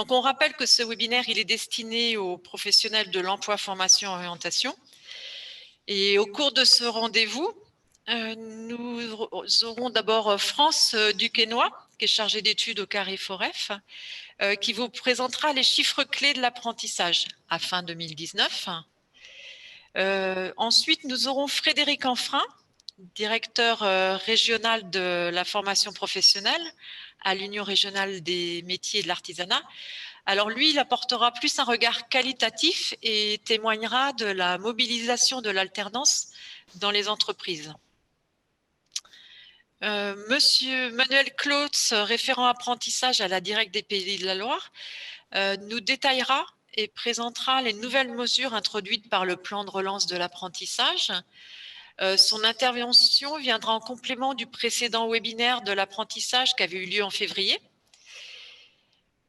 Donc, on rappelle que ce webinaire, il est destiné aux professionnels de l'emploi, formation, orientation. Et au cours de ce rendez-vous, nous aurons d'abord France Duquesnoy, qui est chargée d'études au CARIFOREF, qui vous présentera les chiffres clés de l'apprentissage à fin 2019. Ensuite, nous aurons Frédéric Enfrin, directeur régional de la formation professionnelle à l'Union régionale des métiers et de l'artisanat. Alors lui, il apportera plus un regard qualitatif et témoignera de la mobilisation de l'alternance dans les entreprises. Monsieur Manuel Clautz, référent apprentissage à la Directe des Pays de la Loire, nous détaillera et présentera les nouvelles mesures introduites par le plan de relance de l'apprentissage. Son intervention viendra en complément du précédent webinaire de l'apprentissage qui avait eu lieu en février.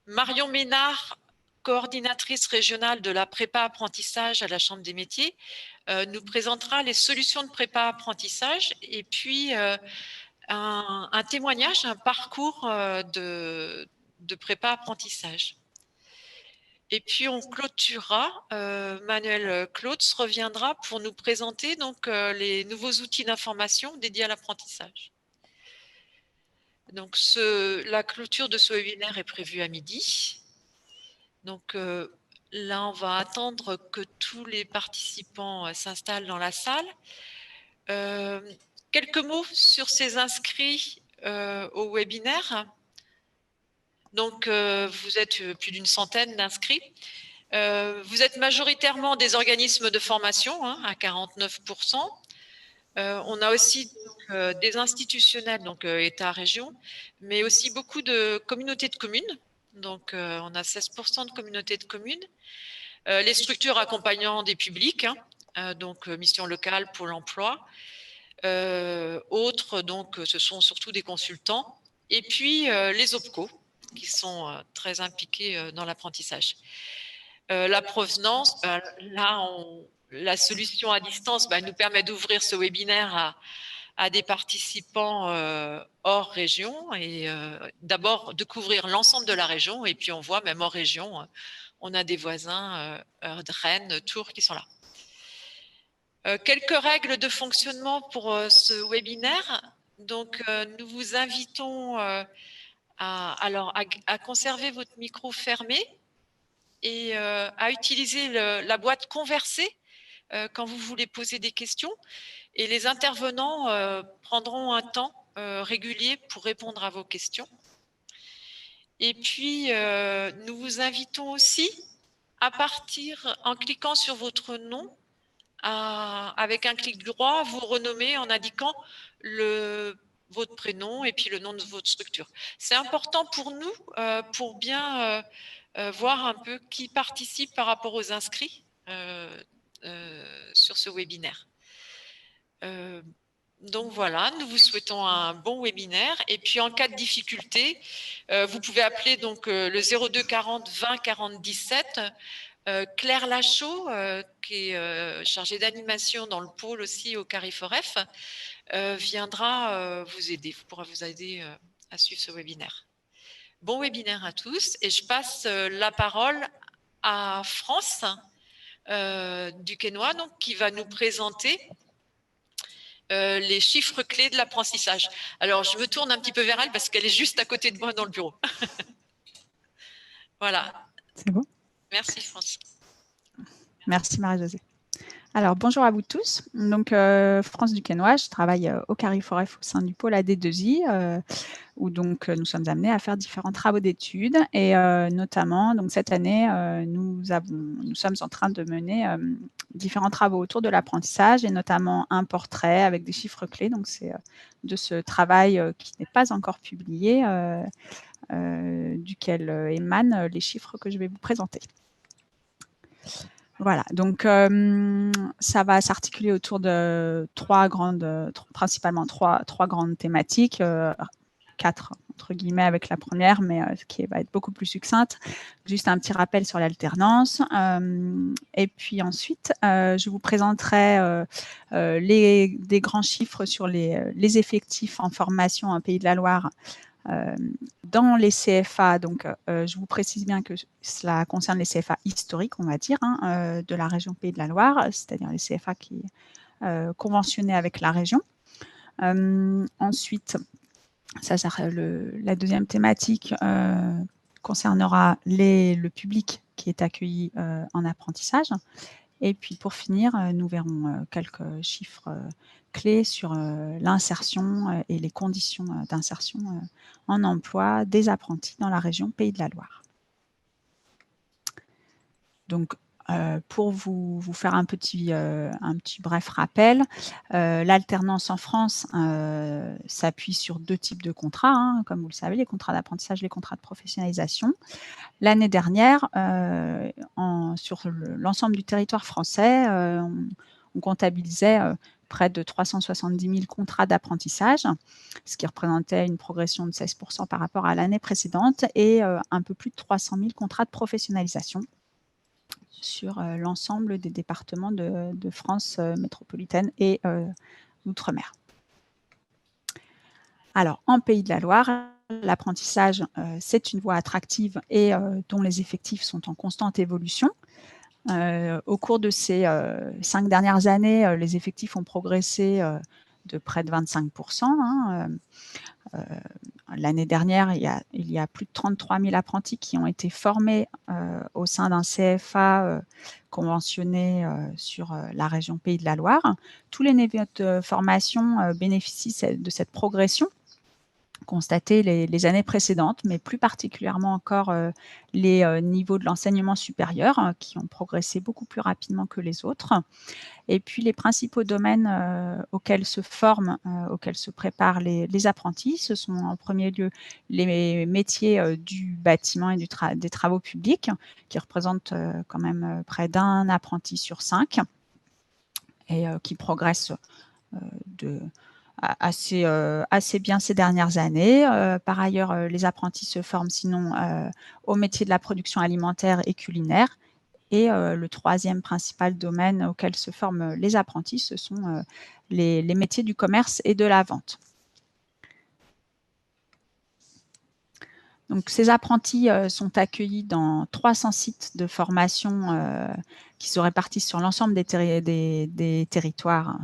Marion Ménard, coordinatrice régionale de la prépa apprentissage à la Chambre des métiers, nous présentera les solutions de prépa apprentissage et puis un témoignage, un parcours de prépa apprentissage. Et puis on clôturera, Manuel Clautz reviendra pour nous présenter donc les nouveaux outils d'information dédiés à l'apprentissage. Donc la clôture de ce webinaire est prévue à midi. Donc là, on va attendre que tous les participants s'installent dans la salle. Quelques mots sur ces inscrits au webinaire. Donc, vous êtes plus d'une centaine d'inscrits. Vous êtes majoritairement des organismes de formation, hein, à 49%. On a aussi des institutionnels, donc État, région, mais aussi beaucoup de communautés de communes. Donc, on a 16% de communautés de communes. Les structures accompagnant des publics, hein, donc mission locale, Pôle emploi. Autres, donc, ce sont surtout des consultants. Et puis, les OPCO, qui sont très impliqués dans l'apprentissage. La provenance, là, la solution à distance nous permet d'ouvrir ce webinaire à des participants hors région et d'abord de couvrir l'ensemble de la région et puis on voit même hors région, on a des voisins de Rennes, Tours qui sont là. Quelques règles de fonctionnement pour ce webinaire. Donc, nous vous invitons à conserver votre micro fermé et à utiliser la boîte conversée quand vous voulez poser des questions. Et les intervenants prendront un temps régulier pour répondre à vos questions. Et puis, nous vous invitons aussi à partir, en cliquant sur votre nom, avec un clic droit, vous renommer en indiquant votre prénom et puis le nom de votre structure. C'est important pour nous, pour bien voir un peu qui participe par rapport aux inscrits sur ce webinaire. Donc voilà, nous vous souhaitons un bon webinaire et puis en cas de difficulté, vous pouvez appeler donc le 02 40 20 40 17. Claire Lachaud, qui est chargée d'animation dans le pôle aussi au CARIFOREF, viendra vous aider, pourra vous aider à suivre ce webinaire. Bon webinaire à tous et je passe la parole à France Duquesnoy, donc, qui va nous présenter les chiffres clés de l'apprentissage. Alors, je me tourne un petit peu vers elle parce qu'elle est juste à côté de moi dans le bureau. Voilà. C'est bon. Merci, France. Merci, Marie-Josée. Alors, bonjour à vous tous. Donc, France Duquesnoy, je travaille au CARIFOREF au sein du pôle AD2I, où donc nous sommes amenés à faire différents travaux d'études et notamment, donc cette année, nous sommes en train de mener différents travaux autour de l'apprentissage et notamment un portrait avec des chiffres clés. Donc, c'est de ce travail qui n'est pas encore publié, duquel émanent les chiffres que je vais vous présenter. Voilà, donc ça va s'articuler autour de principalement trois grandes thématiques, 4 entre guillemets avec la première, mais qui va être beaucoup plus succincte. Juste un petit rappel sur l'alternance. Et puis ensuite, je vous présenterai des grands chiffres sur les effectifs en formation en Pays de la Loire Dans les CFA, donc je vous précise bien que cela concerne les CFA historiques, on va dire, de la région Pays de la Loire, c'est-à-dire les CFA qui conventionnés avec la région. Ensuite, la deuxième thématique concernera le public qui est accueilli en apprentissage. Et puis pour finir, nous verrons quelques chiffres clés sur l'insertion et les conditions d'insertion en emploi des apprentis dans la région Pays de la Loire. Donc, pour vous faire un petit bref rappel, l'alternance en France s'appuie sur 2 types de contrats, comme vous le savez, les contrats d'apprentissage, les contrats de professionnalisation. L'année dernière, sur l'ensemble du territoire français, on comptabilisait près de 370 000 contrats d'apprentissage, ce qui représentait une progression de 16% par rapport à l'année précédente, et un peu plus de 300 000 contrats de professionnalisation sur l'ensemble des départements de France métropolitaine et d'outre-mer. Alors, en Pays de la Loire, l'apprentissage, c'est une voie attractive et dont les effectifs sont en constante évolution. Au cours de ces 5 dernières années, les effectifs ont progressé de près de 25%. L'année dernière, il y a plus de 33 000 apprentis qui ont été formés au sein d'un CFA conventionné sur la région Pays de la Loire. Tous les niveaux de formation bénéficient de cette progression constatée les années précédentes, mais plus particulièrement encore les niveaux de l'enseignement supérieur qui ont progressé beaucoup plus rapidement que les autres. Et puis les principaux domaines auxquels se forment, auxquels se préparent les apprentis, ce sont en premier lieu les métiers du bâtiment et des travaux publics, qui représentent quand même près d'un apprenti sur 5 et qui progressent assez bien ces dernières années. Par ailleurs, les apprentis se forment sinon au métier de la production alimentaire et culinaire. Et le troisième principal domaine auquel se forment les apprentis, ce sont les métiers du commerce et de la vente. Donc, ces apprentis sont accueillis dans 300 sites de formation qui se répartissent sur l'ensemble des territoires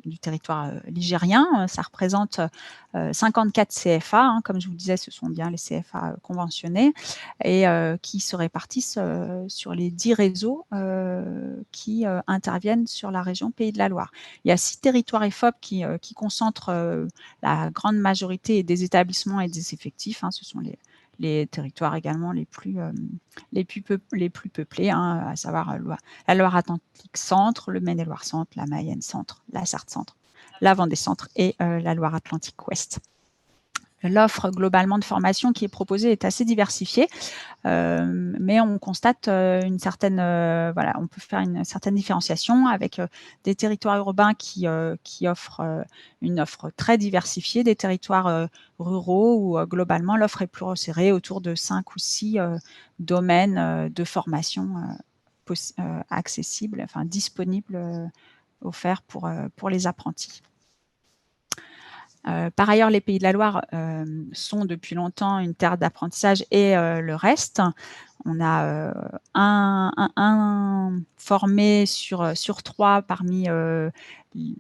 du territoire ligérien. Ça représente 54 CFA, comme je vous disais, ce sont bien les CFA conventionnés, et qui se répartissent sur les 10 réseaux qui interviennent sur la région Pays de la Loire. Il y a 6 territoires EFOP qui concentrent la grande majorité des établissements et des effectifs. Ce sont les territoires également les plus peuplés, à savoir la Loire-Atlantique Centre, le Maine-et-Loire Centre, la Mayenne Centre, la Sarthe Centre, la Vendée Centre et la Loire-Atlantique Ouest. L'offre globalement de formation qui est proposée est assez diversifiée, mais on constate on peut faire une certaine différenciation avec des territoires urbains qui offrent une offre très diversifiée, des territoires ruraux où globalement l'offre est plus resserrée autour de 5 ou 6 domaines de formation accessibles, disponibles, offerts pour les apprentis. Par ailleurs, les Pays de la Loire sont depuis longtemps une terre d'apprentissage et le reste. On a un formé sur 3 parmi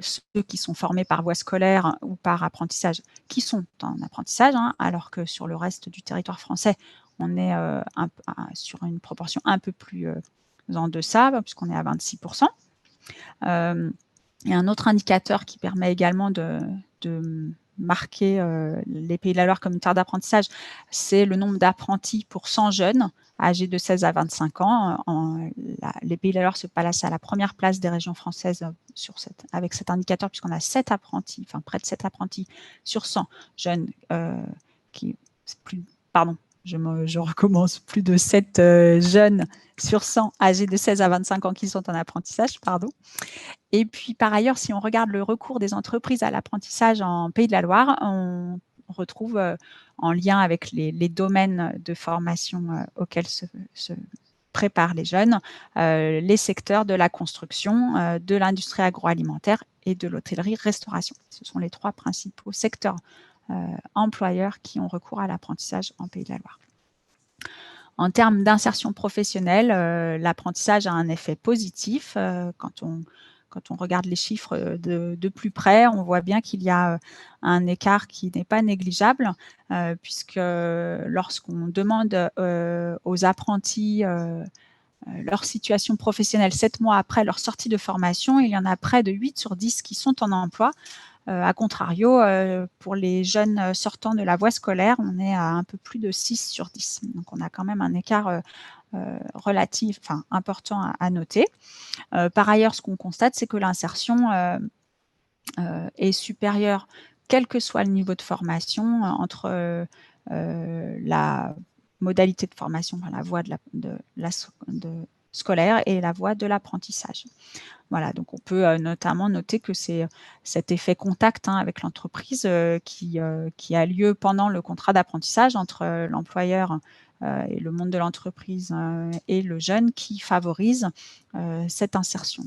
ceux qui sont formés par voie scolaire ou par apprentissage qui sont en apprentissage, alors que sur le reste du territoire français, on est sur une proportion un peu plus en deçà, puisqu'on est à 26%. Il y a un autre indicateur qui permet également de marquer les Pays de la Loire comme une terre d'apprentissage, c'est le nombre d'apprentis pour 100 jeunes âgés de 16 à 25 ans. Les Pays de la Loire se placent à la première place des régions françaises avec cet indicateur, puisqu'on a 7 apprentis, près de 7 apprentis sur 100 jeunes je recommence, plus de 7 jeunes sur 100 âgés de 16 à 25 ans qui sont en apprentissage, Et puis, par ailleurs, si on regarde le recours des entreprises à l'apprentissage en Pays de la Loire, on retrouve en lien avec les domaines de formation auxquels se préparent les jeunes, les secteurs de la construction, de l'industrie agroalimentaire et de l'hôtellerie-restauration. Ce sont les 3 principaux secteurs employeurs qui ont recours à l'apprentissage en Pays de la Loire. En termes d'insertion professionnelle, l'apprentissage a un effet positif. Quand on regarde les chiffres de plus près, on voit bien qu'il y a un écart qui n'est pas négligeable, puisque lorsqu'on demande aux apprentis leur situation professionnelle 7 mois après leur sortie de formation, il y en a près de 8 sur 10 qui sont en emploi. A contrario, pour les jeunes sortant de la voie scolaire, on est à un peu plus de 6 sur 10. Donc, on a quand même un écart relatif, enfin important à noter. Par ailleurs, ce qu'on constate, c'est que l'insertion est supérieure, quel que soit le niveau de formation, entre la modalité de formation, enfin, la voie de scolaire et la voie de l'apprentissage. Voilà, donc on peut notamment noter que c'est cet effet contact avec l'entreprise qui a lieu pendant le contrat d'apprentissage entre l'employeur et le monde de l'entreprise et le jeune qui favorise cette insertion.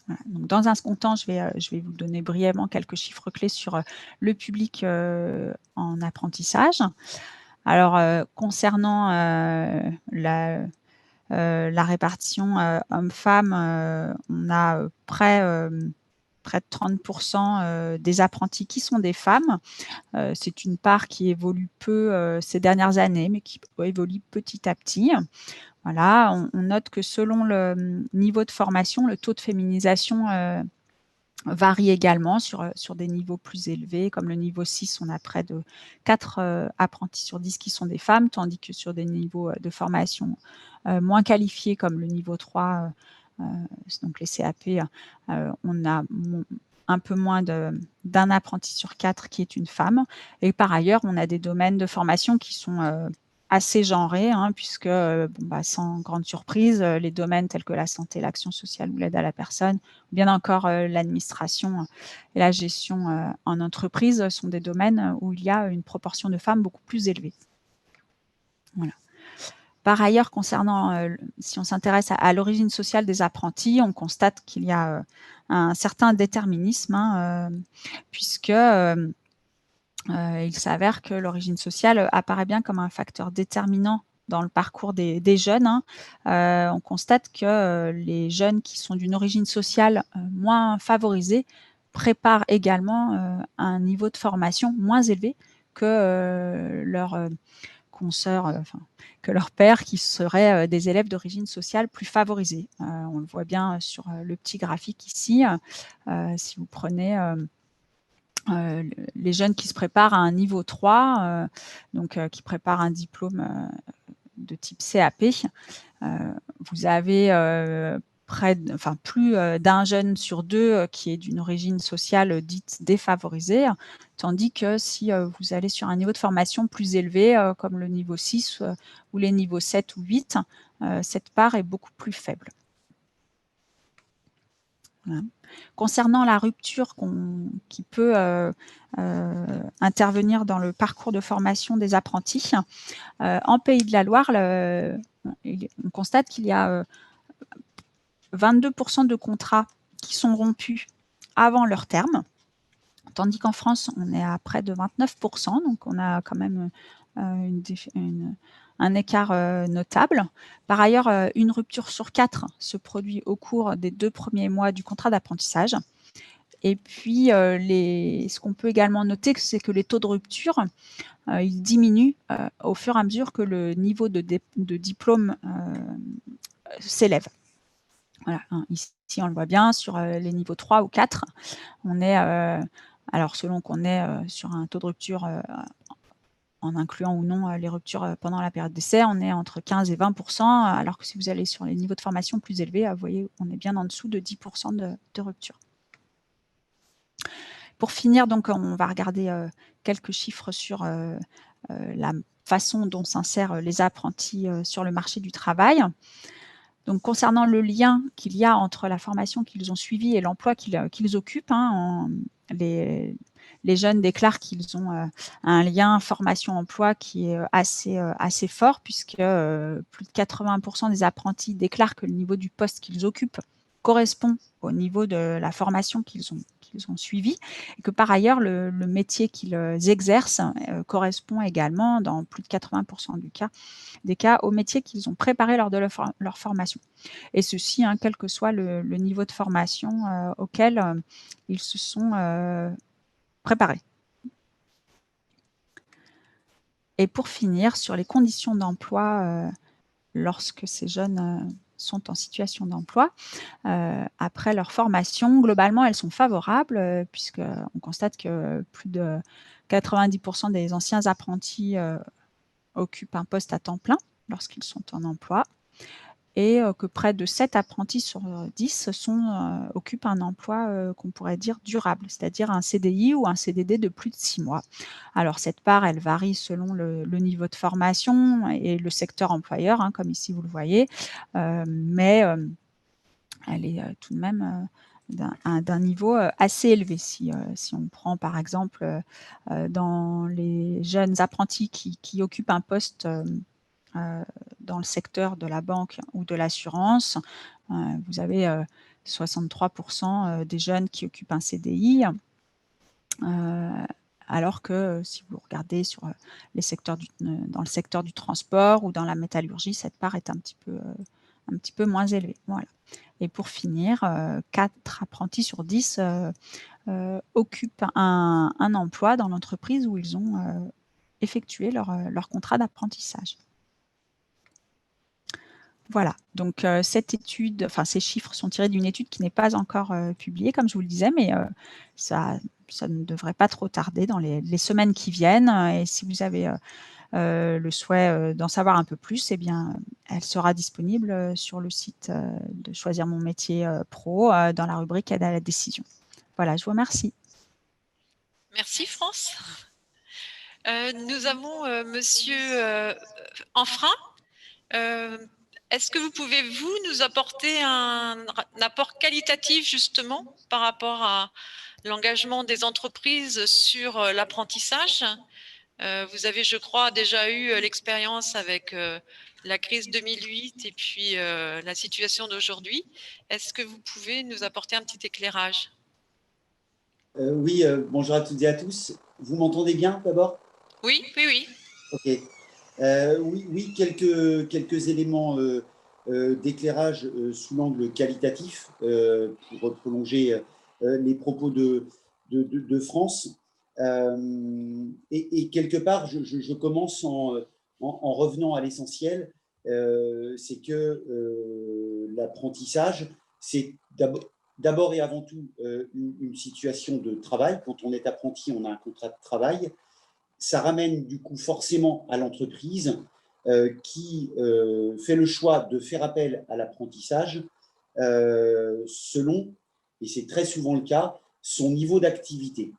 Voilà. Donc dans un second temps, je vais vous donner brièvement quelques chiffres clés sur le public en apprentissage. Alors, concernant la répartition hommes-femmes, on a près de 30% des apprentis qui sont des femmes. C'est une part qui évolue peu ces dernières années, mais qui évolue petit à petit. Voilà, on note que selon le niveau de formation, le taux de féminisation varie également sur des niveaux plus élevés. Comme le niveau 6, on a près de 4 apprentis sur 10 qui sont des femmes, tandis que sur des niveaux de formation moins qualifiés, comme le niveau 3, donc les CAP, on a un peu moins d'un apprenti sur 4 qui est une femme. Et par ailleurs, on a des domaines de formation qui sont assez genrés, puisque, sans grande surprise, les domaines tels que la santé, l'action sociale ou l'aide à la personne, ou bien encore l'administration et la gestion en entreprise sont des domaines où il y a une proportion de femmes beaucoup plus élevée. Voilà. Par ailleurs, concernant, si on s'intéresse à l'origine sociale des apprentis, on constate qu'il y a un certain déterminisme, puisque il s'avère que l'origine sociale apparaît bien comme un facteur déterminant dans le parcours des jeunes. On constate que les jeunes qui sont d'une origine sociale moins favorisée préparent également un niveau de formation moins élevé que leurs consoeurs, que leurs pairs qui seraient des élèves d'origine sociale plus favorisés. On le voit bien sur le petit graphique ici. Si vous prenez les jeunes qui se préparent à un niveau 3, donc qui préparent un diplôme de type CAP, vous avez plus d'un jeune sur 2 qui est d'une origine sociale dite défavorisée, tandis que si vous allez sur un niveau de formation plus élevé, comme le niveau 6 ou les niveaux 7 ou 8, cette part est beaucoup plus faible. Voilà. Concernant la rupture qui peut intervenir dans le parcours de formation des apprentis, en Pays de la Loire, on constate qu'il y a 22% de contrats qui sont rompus avant leur terme, tandis qu'en France, on est à près de 29%, donc on a quand même un écart notable. Par ailleurs, une rupture sur 4 se produit au cours des 2 premiers mois du contrat d'apprentissage. Et puis, ce qu'on peut également noter, c'est que les taux de rupture, ils diminuent au fur et à mesure que le niveau de diplôme s'élève. Voilà, ici, on le voit bien, sur les niveaux 3 ou 4, on est, alors selon qu'on est sur un taux de rupture en incluant ou non les ruptures pendant la période d'essai, on est entre 15 et 20%, alors que si vous allez sur les niveaux de formation plus élevés, vous voyez, on est bien en dessous de 10% de rupture. Pour finir, donc, on va regarder quelques chiffres sur la façon dont s'insèrent les apprentis sur le marché du travail. Donc, concernant le lien qu'il y a entre la formation qu'ils ont suivie et l'emploi qu'ils occupent, les jeunes déclarent qu'ils ont un lien formation-emploi qui est assez fort, puisque plus de 80% des apprentis déclarent que le niveau du poste qu'ils occupent correspond au niveau de la formation qu'ils ont suivie, et que par ailleurs, le métier qu'ils exercent correspond également, dans plus de 80% des cas, au métier qu'ils ont préparé lors de leur formation. Et ceci, hein, quel que soit le niveau de formation auquel ils se sont préparés. Et pour finir, sur les conditions d'emploi lorsque ces jeunes sont en situation d'emploi, après leur formation, globalement, elles sont favorables, puisqu'on constate que plus de 90% des anciens apprentis occupent un poste à temps plein lorsqu'ils sont en emploi, et que près de 7 apprentis sur 10 occupent un emploi qu'on pourrait dire durable, c'est-à-dire un CDI ou un CDD de plus de 6 mois. Alors cette part, elle varie selon le niveau de formation et le secteur employeur, hein, comme ici vous le voyez, mais elle est tout de même d'un niveau assez élevé. Si on prend par exemple dans les jeunes apprentis qui occupent un poste dans le secteur de la banque ou de l'assurance, vous avez 63% des jeunes qui occupent un CDI, alors que si vous regardez dans le secteur du transport ou dans la métallurgie, cette part est un petit peu moins élevée. Voilà. Et pour finir, 4 apprentis sur 10 occupent un emploi dans l'entreprise où ils ont effectué leur contrat d'apprentissage. Voilà, donc ces chiffres sont tirés d'une étude qui n'est pas encore publiée, comme je vous le disais, mais ça ne devrait pas trop tarder dans les semaines qui viennent. Et si vous avez le souhait d'en savoir un peu plus, eh bien, elle sera disponible sur le site de Choisir mon métier pro dans la rubrique Aide à la décision. Voilà, je vous remercie. Merci France. Nous avons Monsieur Enfrin. Est-ce que vous pouvez, nous apporter un apport qualitatif justement par rapport à l'engagement des entreprises sur l'apprentissage? Vous avez, je crois, déjà eu l'expérience avec la crise 2008 et puis la situation d'aujourd'hui. Est-ce que vous pouvez nous apporter un petit éclairage? Oui, bonjour à toutes et à tous. Vous m'entendez bien d'abord? Oui, oui, oui. Ok. Oui, quelques éléments d'éclairage sous l'angle qualitatif pour prolonger les propos de France. Et quelque part, je commence en revenant à l'essentiel, c'est que l'apprentissage, c'est d'abord et avant tout une situation de travail. Quand on est apprenti, on a un contrat de travail. Ça ramène du coup forcément à l'entreprise qui fait le choix de faire appel à l'apprentissage selon, et c'est très souvent le cas, son niveau d'activité.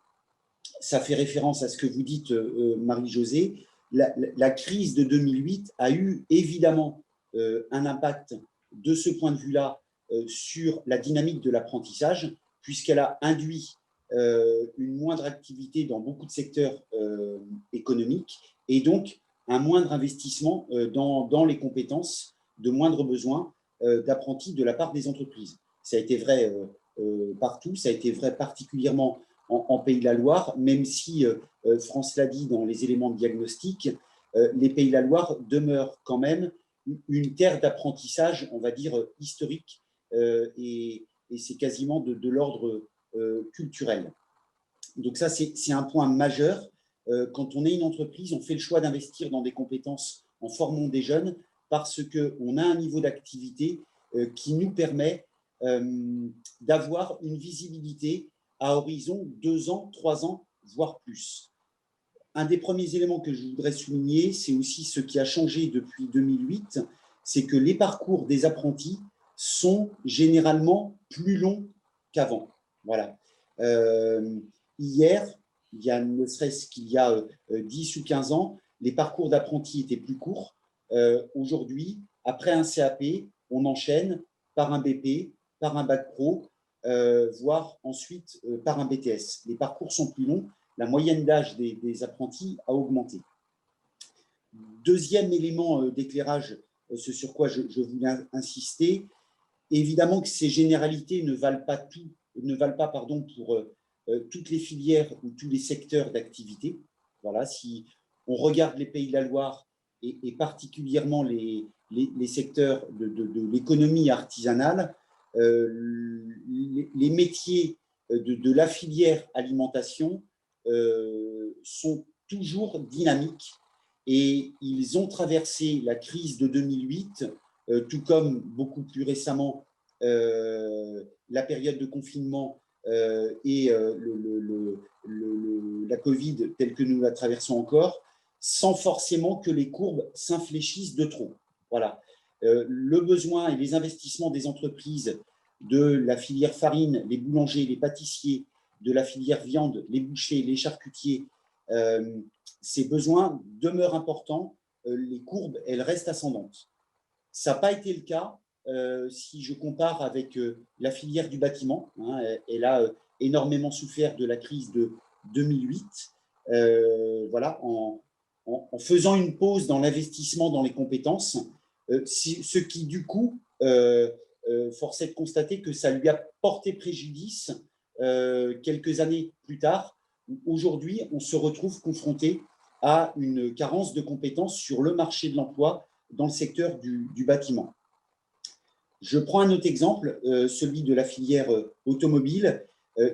Ça fait référence à ce que vous dites, Marie-Josée. La crise de 2008 a eu évidemment un impact de ce point de vue-là sur la dynamique de l'apprentissage, puisqu'elle a induit une moindre activité dans beaucoup de secteurs économiques et donc un moindre investissement dans les compétences, de moindres besoins d'apprentis de la part des entreprises. Ça a été vrai partout, ça a été vrai particulièrement en Pays de la Loire, même si France l'a dit dans les éléments de diagnostic, les Pays de la Loire demeurent quand même une terre d'apprentissage, on va dire, historique, et c'est quasiment de l'ordre culturel. Donc ça, c'est un point majeur. Quand on est une entreprise, on fait le choix d'investir dans des compétences en formant des jeunes parce qu'on a un niveau d'activité qui nous permet d'avoir une visibilité à horizon 2 ans, 3 ans, voire plus. Un des premiers éléments que je voudrais souligner, c'est aussi ce qui a changé depuis 2008, c'est que les parcours des apprentis sont généralement plus longs qu'avant. Voilà. Hier, il y a ne serait-ce qu'il y a 10 ou 15 ans, les parcours d'apprentis étaient plus courts. Aujourd'hui, après un CAP, on enchaîne par un BP, par un bac pro, voire ensuite par un BTS. Les parcours sont plus longs, la moyenne d'âge des apprentis a augmenté. Deuxième élément d'éclairage, ce sur quoi je voulais insister, Évidemment que ces généralités ne valent pas pour toutes les filières ou tous les secteurs d'activité. Voilà, si on regarde les Pays de la Loire et particulièrement les secteurs de l'économie artisanale, les métiers de la filière alimentation sont toujours dynamiques et ils ont traversé la crise de 2008, tout comme beaucoup plus récemment la période de confinement et la Covid telle que nous la traversons encore, sans forcément que les courbes s'infléchissent de trop. Voilà. Le besoin et les investissements des entreprises de la filière farine, les boulangers, les pâtissiers, de la filière viande, les bouchers, les charcutiers, ces besoins demeurent importants. Les courbes, elles restent ascendantes. Ça n'a pas été le cas si je compare avec la filière du bâtiment. Hein, elle a énormément souffert de la crise de 2008. Voilà, en faisant une pause dans l'investissement dans les compétences, ce qui, du coup, force est de constater que ça lui a porté préjudice quelques années plus tard. Aujourd'hui, on se retrouve confronté à une carence de compétences sur le marché de l'emploi dans le secteur du bâtiment. Je prends un autre exemple, celui de la filière automobile.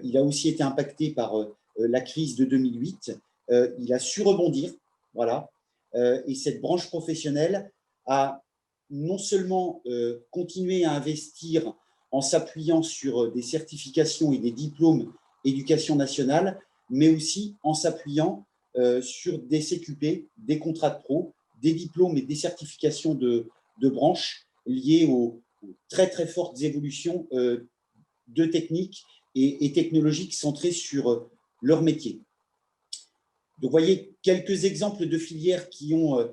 Il a aussi été impacté par la crise de 2008. Il a su rebondir, voilà. Et cette branche professionnelle a non seulement continué à investir en s'appuyant sur des certifications et des diplômes éducation nationale, mais aussi en s'appuyant sur des CQP, des contrats de pro, des diplômes et des certifications de branches liées aux très très fortes évolutions de techniques et technologiques centrées sur leur métier. Donc, vous voyez quelques exemples de filières qui ont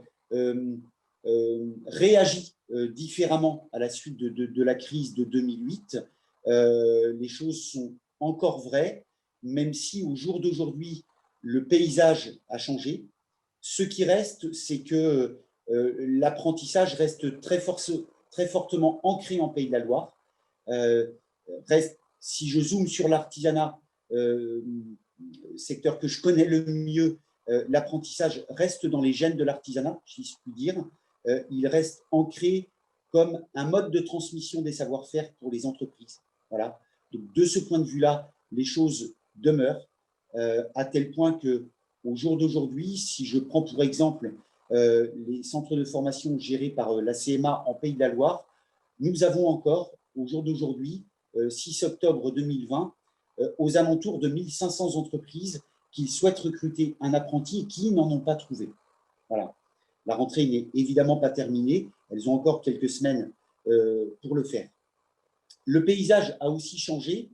réagi différemment à la suite de la crise de 2008. Les choses sont encore vraies, même si au jour d'aujourd'hui, le paysage a changé. Ce qui reste, c'est que l'apprentissage reste très fortement ancré en Pays de la Loire. Si je zoome sur l'artisanat, secteur que je connais le mieux, l'apprentissage reste dans les gènes de l'artisanat, si je puis dire. Il reste ancré comme un mode de transmission des savoir-faire pour les entreprises. Voilà. Donc, de ce point de vue-là, les choses demeurent, à tel point qu'au jour d'aujourd'hui, si je prends pour exemple les centres de formation gérés par la CMA en Pays de la Loire, nous avons encore, au jour d'aujourd'hui, 6 octobre 2020, aux alentours de 1500 entreprises qui souhaitent recruter un apprenti et qui n'en ont pas trouvé. Voilà. La rentrée n'est évidemment pas terminée. Elles ont encore quelques semaines pour le faire. Le paysage a aussi changé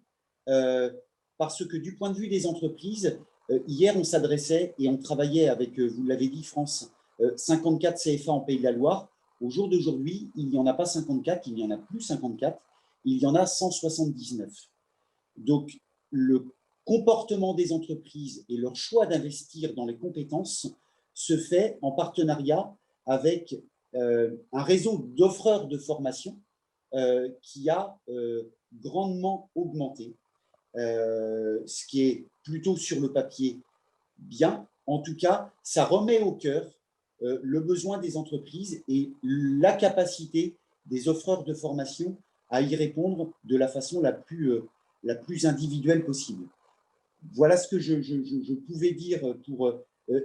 parce que du point de vue des entreprises, hier, on s'adressait et on travaillait avec, vous l'avez dit, France, 54 CFA en Pays de la Loire. Au jour d'aujourd'hui, il n'y en a pas 54, il n'y en a plus 54, il y en a 179. Donc, le comportement des entreprises et leur choix d'investir dans les compétences se fait en partenariat avec un réseau d'offreurs de formation qui a grandement augmenté, ce qui est plutôt sur le papier bien. En tout cas, ça remet au cœur le besoin des entreprises et la capacité des offreurs de formation à y répondre de la façon la plus individuelle possible. Voilà ce que je pouvais dire pour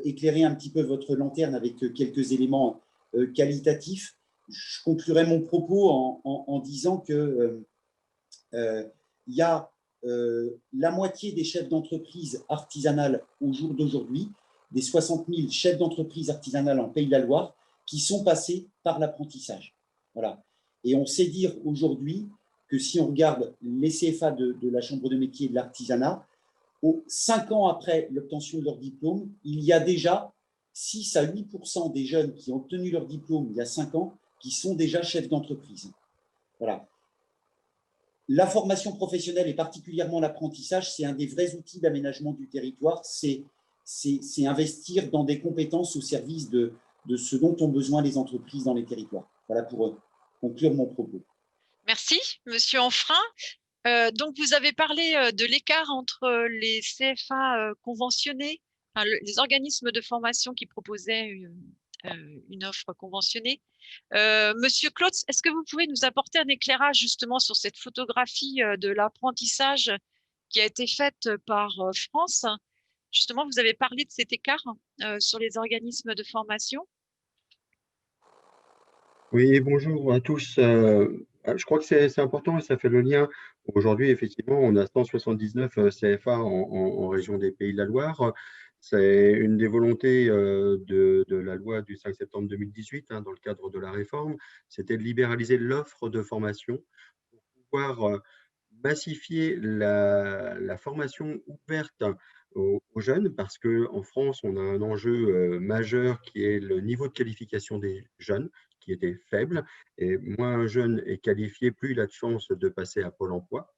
éclairer un petit peu votre lanterne avec quelques éléments qualitatifs. Je conclurai mon propos en disant que il y a la moitié des chefs d'entreprise artisanales au jour d'aujourd'hui, des 60 000 chefs d'entreprise artisanales en Pays de la Loire, qui sont passés par l'apprentissage. Voilà. Et on sait dire aujourd'hui que si on regarde les CFA de la Chambre de métier et de l'artisanat, 5 ans après l'obtention de leur diplôme, il y a déjà 6 à 8% des jeunes qui ont obtenu leur diplôme il y a 5 ans qui sont déjà chefs d'entreprise. Voilà. La formation professionnelle et particulièrement l'apprentissage, c'est un des vrais outils d'aménagement du territoire. C'est investir dans des compétences au service de ce dont ont besoin les entreprises dans les territoires. Voilà pour conclure mon propos. Merci, Monsieur Enfrin. Donc, vous avez parlé de l'écart entre les CFA conventionnés, enfin, les organismes de formation qui proposaient une offre conventionnée. Monsieur Claude, est-ce que vous pouvez nous apporter un éclairage justement sur cette photographie de l'apprentissage qui a été faite par France? Justement, vous avez parlé de cet écart sur les organismes de formation. Oui, bonjour à tous. Je crois que c'est important et ça fait le lien. Aujourd'hui, effectivement, on a 179 CFA en région des Pays de la Loire. C'est une des volontés de la loi du 5 septembre 2018, hein, dans le cadre de la réforme, c'était de libéraliser l'offre de formation pour pouvoir massifier la formation ouverte aux jeunes, parce qu'en France, on a un enjeu majeur qui est le niveau de qualification des jeunes, qui était faible. Et moins un jeune est qualifié, plus il a de chances de passer à Pôle emploi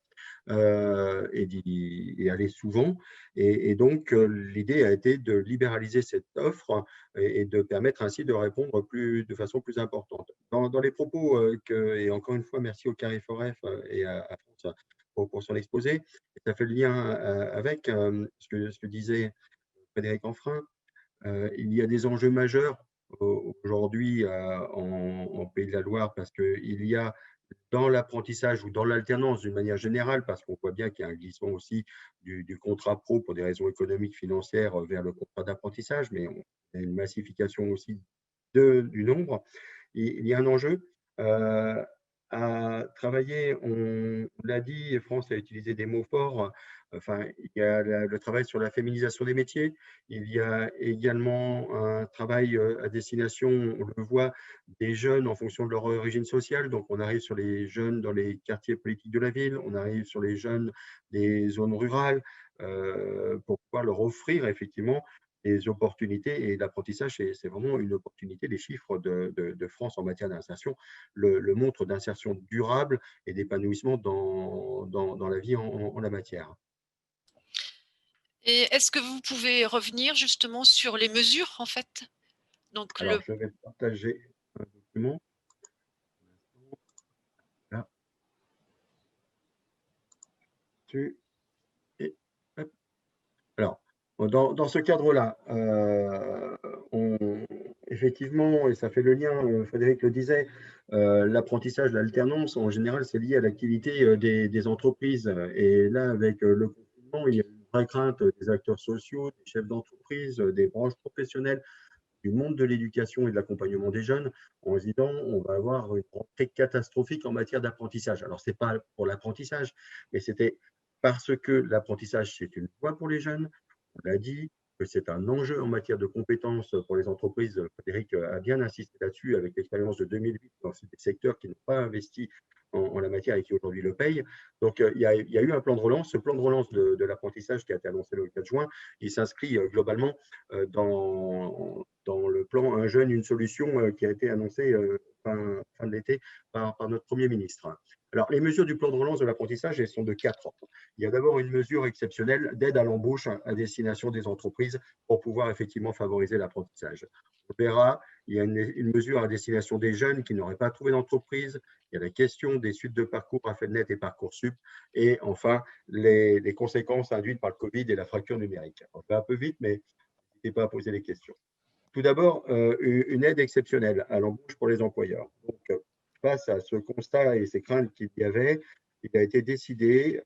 et aller souvent. Et donc, l'idée a été de libéraliser cette offre et de permettre ainsi de répondre de façon plus importante. Dans les propos, et encore une fois, merci au Carrefour et à France pour son exposé, et ça fait le lien avec ce que disait Frédéric Enfrin. Il y a des enjeux majeurs aujourd'hui en Pays de la Loire, parce qu'il y a dans l'apprentissage ou dans l'alternance d'une manière générale, parce qu'on voit bien qu'il y a un glissement aussi du contrat pro pour des raisons économiques, financières, vers le contrat d'apprentissage, mais on a une massification aussi du nombre. Il y a un enjeu à travailler, on l'a dit, France a utilisé des mots forts. Enfin, il y a le travail sur la féminisation des métiers. Il y a également un travail à destination, on le voit, des jeunes en fonction de leur origine sociale. Donc, on arrive sur les jeunes dans les quartiers politiques de la ville, on arrive sur les jeunes des zones rurales, pour pouvoir leur offrir effectivement des opportunités. Et l'apprentissage, c'est vraiment une opportunité. Les chiffres de France en matière d'insertion le montrent, d'insertion durable et d'épanouissement dans la vie en la matière. Et est-ce que vous pouvez revenir justement sur les mesures en fait? Donc, Alors, je vais partager un document. Là, et hop. Alors, dans ce cadre-là, effectivement, et ça fait le lien, Frédéric le disait, l'apprentissage, l'alternance, en général, c'est lié à l'activité des entreprises. Et là, avec le confinement, il y a une vraie crainte des acteurs sociaux, des chefs d'entreprise, des branches professionnelles, du monde de l'éducation et de l'accompagnement des jeunes, en se disant on va avoir une rentrée catastrophique en matière d'apprentissage. Alors, ce n'est pas pour l'apprentissage, mais c'était parce que l'apprentissage, c'est une voie pour les jeunes. On l'a dit, que c'est un enjeu en matière de compétences pour les entreprises. Frédéric a bien insisté là-dessus avec l'expérience de 2008 dans ces secteurs qui n'ont pas investi en la matière et qui aujourd'hui le payent. Donc, il y a eu un plan de relance. Ce plan de relance de l'apprentissage qui a été annoncé le 4 juin, il s'inscrit globalement dans le plan Un jeune, une solution qui a été annoncé fin de l'été par notre Premier ministre. Alors, les mesures du plan de relance de l'apprentissage, elles sont de 4 ans. Il y a d'abord une mesure exceptionnelle d'aide à l'embauche à destination des entreprises pour pouvoir effectivement favoriser l'apprentissage. On verra, il y a une mesure à destination des jeunes qui n'auraient pas trouvé d'entreprise. Il y a la question des suites de parcours à FEDNET et Parcoursup. Et enfin, les conséquences induites par le Covid et la fracture numérique. On fait un peu vite, mais n'hésitez pas à poser les questions. Tout d'abord, une aide exceptionnelle à l'embauche pour les employeurs. Donc, face à ce constat et ces craintes qu'il y avait, il a été décidé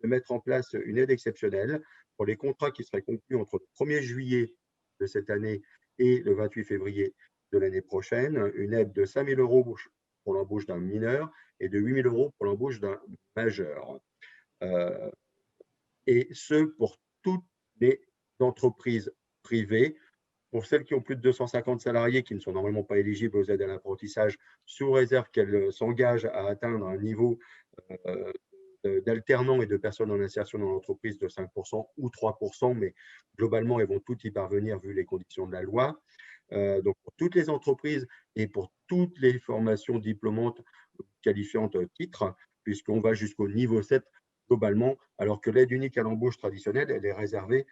de mettre en place une aide exceptionnelle pour les contrats qui seraient conclus entre le 1er juillet de cette année et le 28 février de l'année prochaine, une aide de 5 000 € pour l'embauche d'un mineur et de 8 000 € pour l'embauche d'un majeur. Et ce, pour toutes les entreprises privées. Pour celles qui ont plus de 250 salariés qui ne sont normalement pas éligibles aux aides à l'apprentissage, sous réserve qu'elles s'engagent à atteindre un niveau d'alternants et de personnes en insertion dans l'entreprise de 5% ou 3%, mais globalement, elles vont toutes y parvenir vu les conditions de la loi. Donc, pour toutes les entreprises et pour toutes les formations diplômantes qualifiantes titres, puisqu'on va jusqu'au niveau 7 globalement, alors que l'aide unique à l'embauche traditionnelle, elle est réservée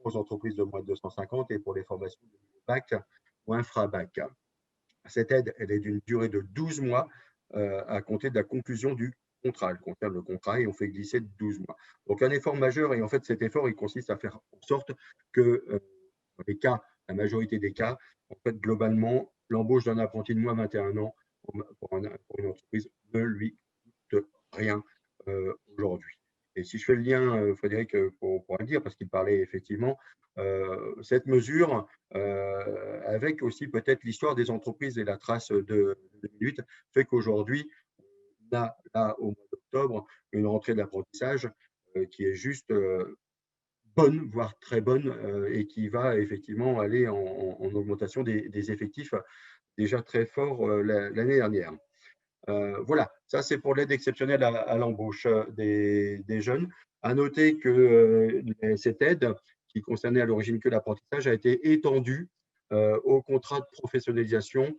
aux entreprises de moins de 250 et pour les formations de bac ou infra-bac. Cette aide, elle est d'une durée de 12 mois à compter de la conclusion du contrat. Elle concerne le contrat et on fait glisser de 12 mois. Donc un effort majeur, et en fait cet effort, il consiste à faire en sorte que dans les cas, la majorité des cas, en fait globalement, l'embauche d'un apprenti de moins de 21 ans pour une entreprise ne lui coûte rien aujourd'hui. Et si je fais le lien, Frédéric, pour le dire, parce qu'il parlait effectivement, cette mesure, avec aussi peut-être l'histoire des entreprises et la trace de 2008, fait qu'aujourd'hui, on a là, au mois d'octobre, une rentrée d'apprentissage qui est juste bonne, voire très bonne, et qui va effectivement aller en augmentation des effectifs déjà très forts l'année dernière. Voilà, ça c'est pour l'aide exceptionnelle à l'embauche des jeunes. À noter que cette aide, qui concernait à l'origine que l'apprentissage, a été étendue au contrat de professionnalisation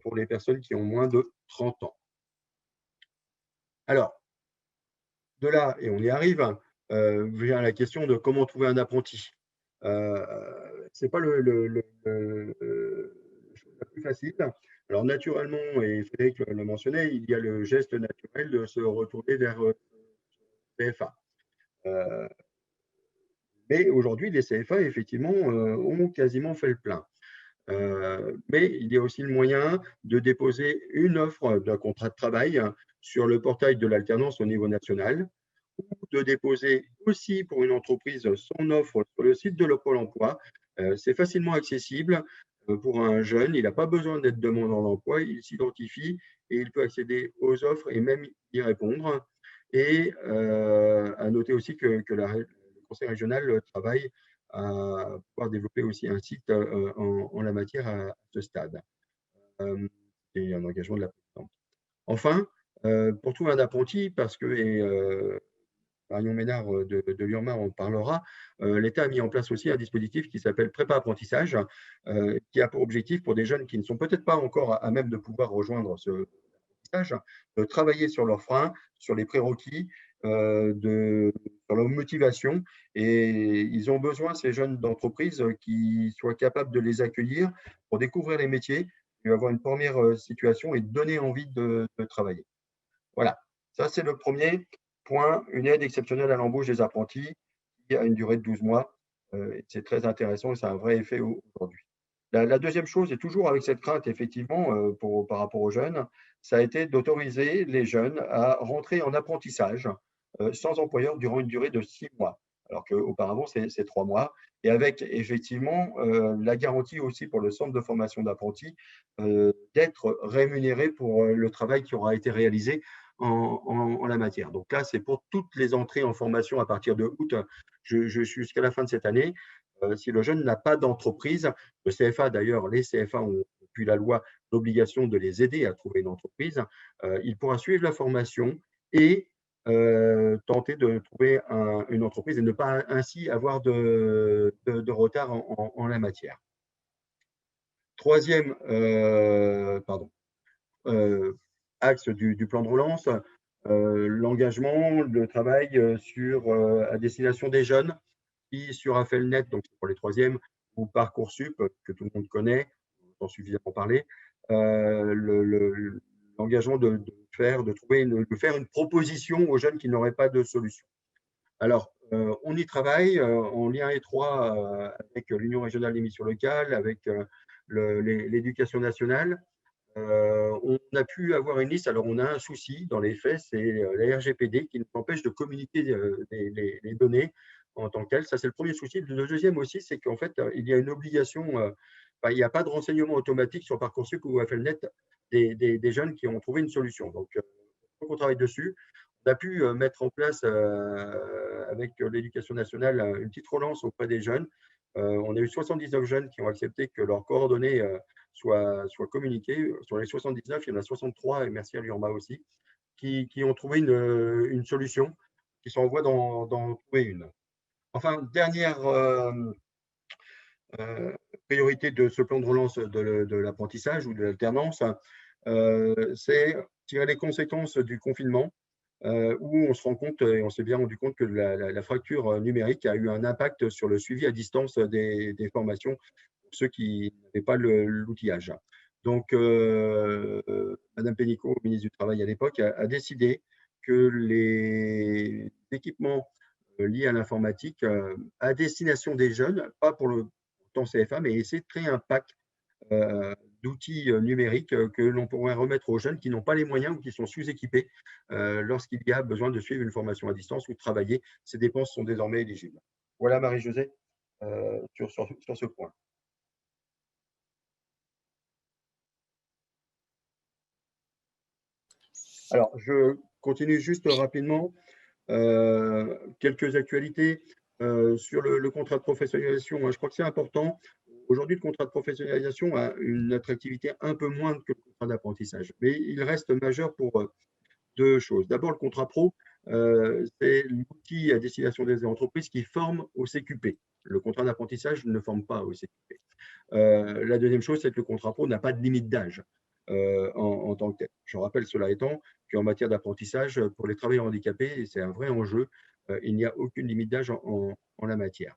pour les personnes qui ont moins de 30 ans. Alors, de là, et on y arrive, vient la question de comment trouver un apprenti. Ce n'est pas la plus facile. Alors, naturellement, et Frédéric le mentionnait, il y a le geste naturel de se retourner vers CFA. Mais aujourd'hui, les CFA, effectivement, ont quasiment fait le plein. Mais il y a aussi le moyen de déposer une offre d'un contrat de travail sur le portail de l'alternance au niveau national, ou de déposer aussi pour une entreprise son offre sur le site de le Pôle emploi. C'est facilement accessible pour un jeune. Il n'a pas besoin d'être demandeur d'emploi. Il s'identifie et il peut accéder aux offres et même y répondre. Et à noter aussi que le Conseil régional travaille à pouvoir développer aussi un site en la matière à ce stade. Et un engagement de la présidente. Enfin, pour trouver un apprenti, parce que Marion Ménard de l'URMA en parlera, l'État a mis en place aussi un dispositif qui s'appelle Prépa Apprentissage, qui a pour objectif, pour des jeunes qui ne sont peut-être pas encore à même de pouvoir rejoindre ce apprentissage, de travailler sur leurs freins, sur les prérequis, sur leur motivation. Et ils ont besoin, ces jeunes d'entreprise, qui soient capables de les accueillir pour découvrir les métiers, et avoir une première situation et donner envie de travailler. Voilà, ça c'est le premier point, une aide exceptionnelle à l'embauche des apprentis qui a une durée de 12 mois. C'est très intéressant et ça a un vrai effet aujourd'hui. La deuxième chose, et toujours avec cette crainte, effectivement, par rapport aux jeunes, ça a été d'autoriser les jeunes à rentrer en apprentissage sans employeur durant une durée de 6 mois, alors qu'auparavant, c'est 3 mois. Et avec, effectivement, la garantie aussi pour le centre de formation d'apprentis d'être rémunéré pour le travail qui aura été réalisé en la matière. Donc là, c'est pour toutes les entrées en formation à partir de août jusqu'à la fin de cette année. Si le jeune n'a pas d'entreprise, le CFA d'ailleurs, les CFA ont depuis la loi l'obligation de les aider à trouver une entreprise, il pourra suivre la formation et tenter de trouver une entreprise et ne pas ainsi avoir de retard en la matière. Troisième axe du plan de relance, l'engagement, le travail à destination des jeunes qui, sur Affelnet, donc pour les troisièmes, ou Parcoursup, que tout le monde connaît, on en suffisamment parlé, l'engagement de faire une proposition aux jeunes qui n'auraient pas de solution. Alors, on y travaille en lien étroit avec l'Union régionale des missions locales, avec l'éducation nationale. On a pu avoir une liste. Alors, on a un souci dans les faits, c'est la RGPD qui nous empêche de communiquer les données en tant que telles. Ça, c'est le premier souci. Le deuxième aussi, c'est qu'en fait, il y a une obligation, il n'y a pas de renseignement automatique sur Parcoursup ou Affelnet des jeunes qui ont trouvé une solution. Donc, il faut qu'on travaille dessus. On a pu mettre en place, avec l'éducation nationale, une petite relance auprès des jeunes. On a eu 79 jeunes qui ont accepté que leurs coordonnées soient communiquées. Sur les 79, il y en a 63, et merci à l'URMA aussi, qui ont trouvé une solution, qui sont en voie d'en trouver une. Enfin, dernière priorité de ce plan de relance de l'apprentissage ou de l'alternance, c'est tirer les conséquences du confinement, où on se rend compte, et on s'est bien rendu compte que la fracture numérique a eu un impact sur le suivi à distance des formations pour ceux qui n'avaient pas l'outillage. Donc, Madame Pénicaud, ministre du Travail à l'époque, a décidé que les équipements liés à l'informatique à destination des jeunes, pas pour le temps CFA, mais essayer de créer un pack d'outils numériques que l'on pourrait remettre aux jeunes qui n'ont pas les moyens ou qui sont sous-équipés lorsqu'il y a besoin de suivre une formation à distance ou de travailler. Ces dépenses sont désormais éligibles. Voilà, Marie-Josée, sur ce point. Alors, je continue juste rapidement. Quelques actualités sur le contrat de professionnalisation. Je crois que c'est important. Aujourd'hui, le contrat de professionnalisation a une attractivité un peu moindre que le contrat d'apprentissage, mais il reste majeur pour deux choses. D'abord, le contrat pro, c'est l'outil à destination des entreprises qui forment au CQP. Le contrat d'apprentissage ne forme pas au CQP. La deuxième chose, c'est que le contrat pro n'a pas de limite d'âge en tant que tel. Je rappelle, cela étant, qu'en matière d'apprentissage, pour les travailleurs handicapés, et c'est un vrai enjeu, il n'y a aucune limite d'âge en la matière.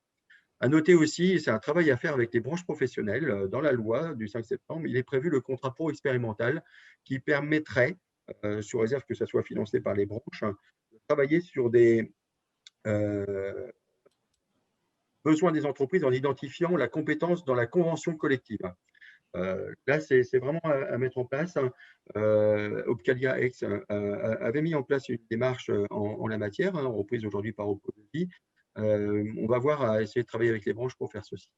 À noter aussi, c'est un travail à faire avec les branches professionnelles. Dans la loi du 5 septembre, il est prévu le contrat pro expérimental qui permettrait, sous réserve que ça soit financé par les branches, de travailler sur des besoins des entreprises en identifiant la compétence dans la convention collective. Là, c'est vraiment à mettre en place. Opcalia X avait mis en place une démarche en la matière, reprise aujourd'hui par Opcalia. On va voir à essayer de travailler avec les branches pour faire ceci.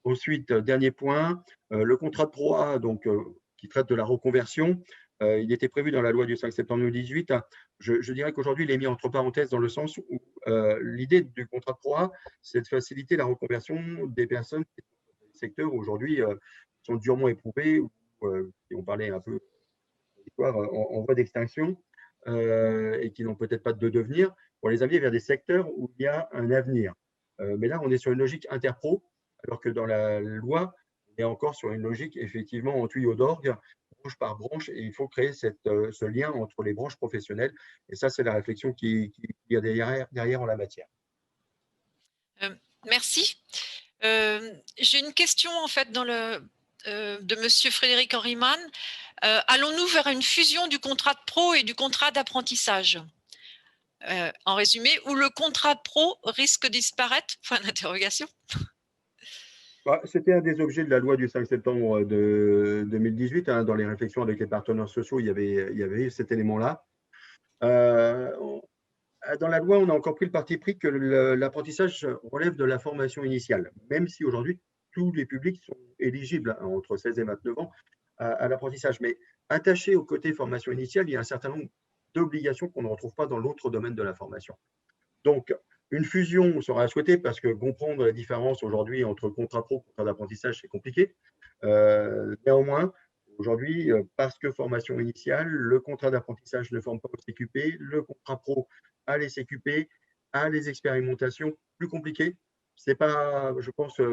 Ensuite, dernier point, le contrat de Pro A, donc, qui traite de la reconversion, il était prévu dans la loi du 5 septembre 2018. Je dirais qu'aujourd'hui, il est mis entre parenthèses dans le sens où l'idée du contrat de Pro A, c'est de faciliter la reconversion des personnes qui sont dans des secteurs aujourd'hui sont durement éprouvés ou qui ont parlé un peu en voie d'extinction et qui n'ont peut-être pas de devenir, pour les amener vers des secteurs où il y a un avenir. Mais là, on est sur une logique interpro, alors que dans la loi, on est encore sur une logique effectivement en tuyau d'orgue, branche par branche, et il faut créer ce lien entre les branches professionnelles. Et ça, c'est la réflexion qui y a derrière en la matière. Merci. J'ai une question en fait de Monsieur Frédéric Henriman. Allons-nous vers une fusion du contrat de pro et du contrat d'apprentissage? En résumé, où le contrat de pro risque de disparaître? Point d'interrogation. C'était un des objets de la loi du 5 septembre de 2018. Dans les réflexions avec les partenaires sociaux, il y avait cet élément-là. Dans la loi, on a encore pris le parti pris que l'apprentissage relève de la formation initiale, même si aujourd'hui, tous les publics sont éligibles entre 16 et 29 ans à l'apprentissage. Mais attaché au côté formation initiale, il y a un certain nombre d'obligations qu'on ne retrouve pas dans l'autre domaine de la formation. Donc, une fusion sera souhaitée parce que comprendre la différence aujourd'hui entre contrat pro et contrat d'apprentissage, c'est compliqué. Néanmoins, aujourd'hui, parce que formation initiale, le contrat d'apprentissage ne forme pas au CQP, le contrat pro a les CQP, a les expérimentations plus compliquées. C'est pas, je pense, s'il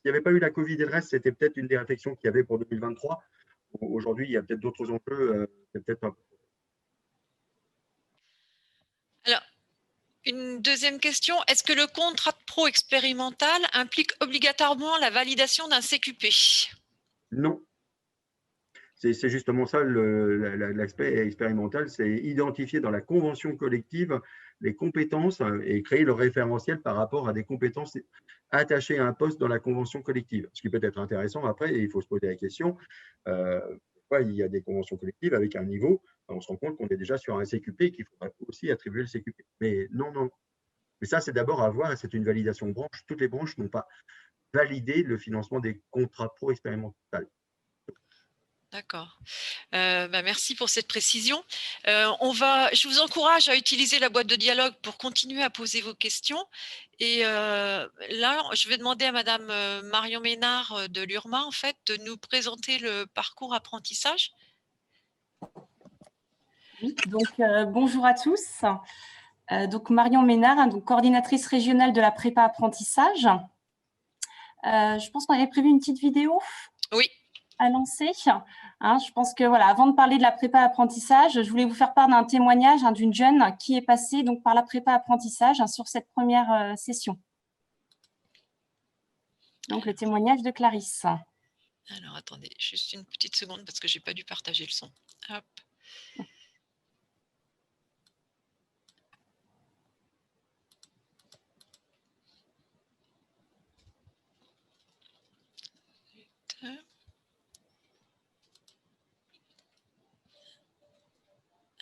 n'y avait pas eu la Covid et le reste, c'était peut-être une des réflexions qu'il y avait pour 2023. Aujourd'hui, il y a peut-être d'autres enjeux, c'est peut-être un peu. Alors, une deuxième question, est-ce que le contrat de pro expérimental implique obligatoirement la validation d'un CQP? Non. C'est justement ça l'aspect expérimental, c'est identifier dans la convention collective les compétences et créer le référentiel par rapport à des compétences attachées à un poste dans la convention collective. Ce qui peut être intéressant après, et il faut se poser la question, il y a des conventions collectives avec un niveau, on se rend compte qu'on est déjà sur un CQP et qu'il faudrait aussi attribuer le CQP. Mais non. Mais ça, c'est d'abord à voir, et c'est une validation de branche. Toutes les branches n'ont pas validé le financement des contrats pro expérimentaux. D'accord. Merci pour cette précision. Je vous encourage à utiliser la boîte de dialogue pour continuer à poser vos questions. Et là, je vais demander à Madame Marion Ménard de l'URMA, en fait, de nous présenter le parcours apprentissage. Oui, donc bonjour à tous. Donc Marion Ménard, donc coordinatrice régionale de la prépa apprentissage. Je pense qu'on avait prévu une petite vidéo. Oui. À lancer. Je pense que voilà, avant de parler de la prépa apprentissage, je voulais vous faire part d'un témoignage d'une jeune qui est passée donc par la prépa apprentissage sur cette première session. Donc le témoignage de Clarisse. Alors, attendez, juste une petite seconde parce que je n'ai pas dû partager le son. Hop.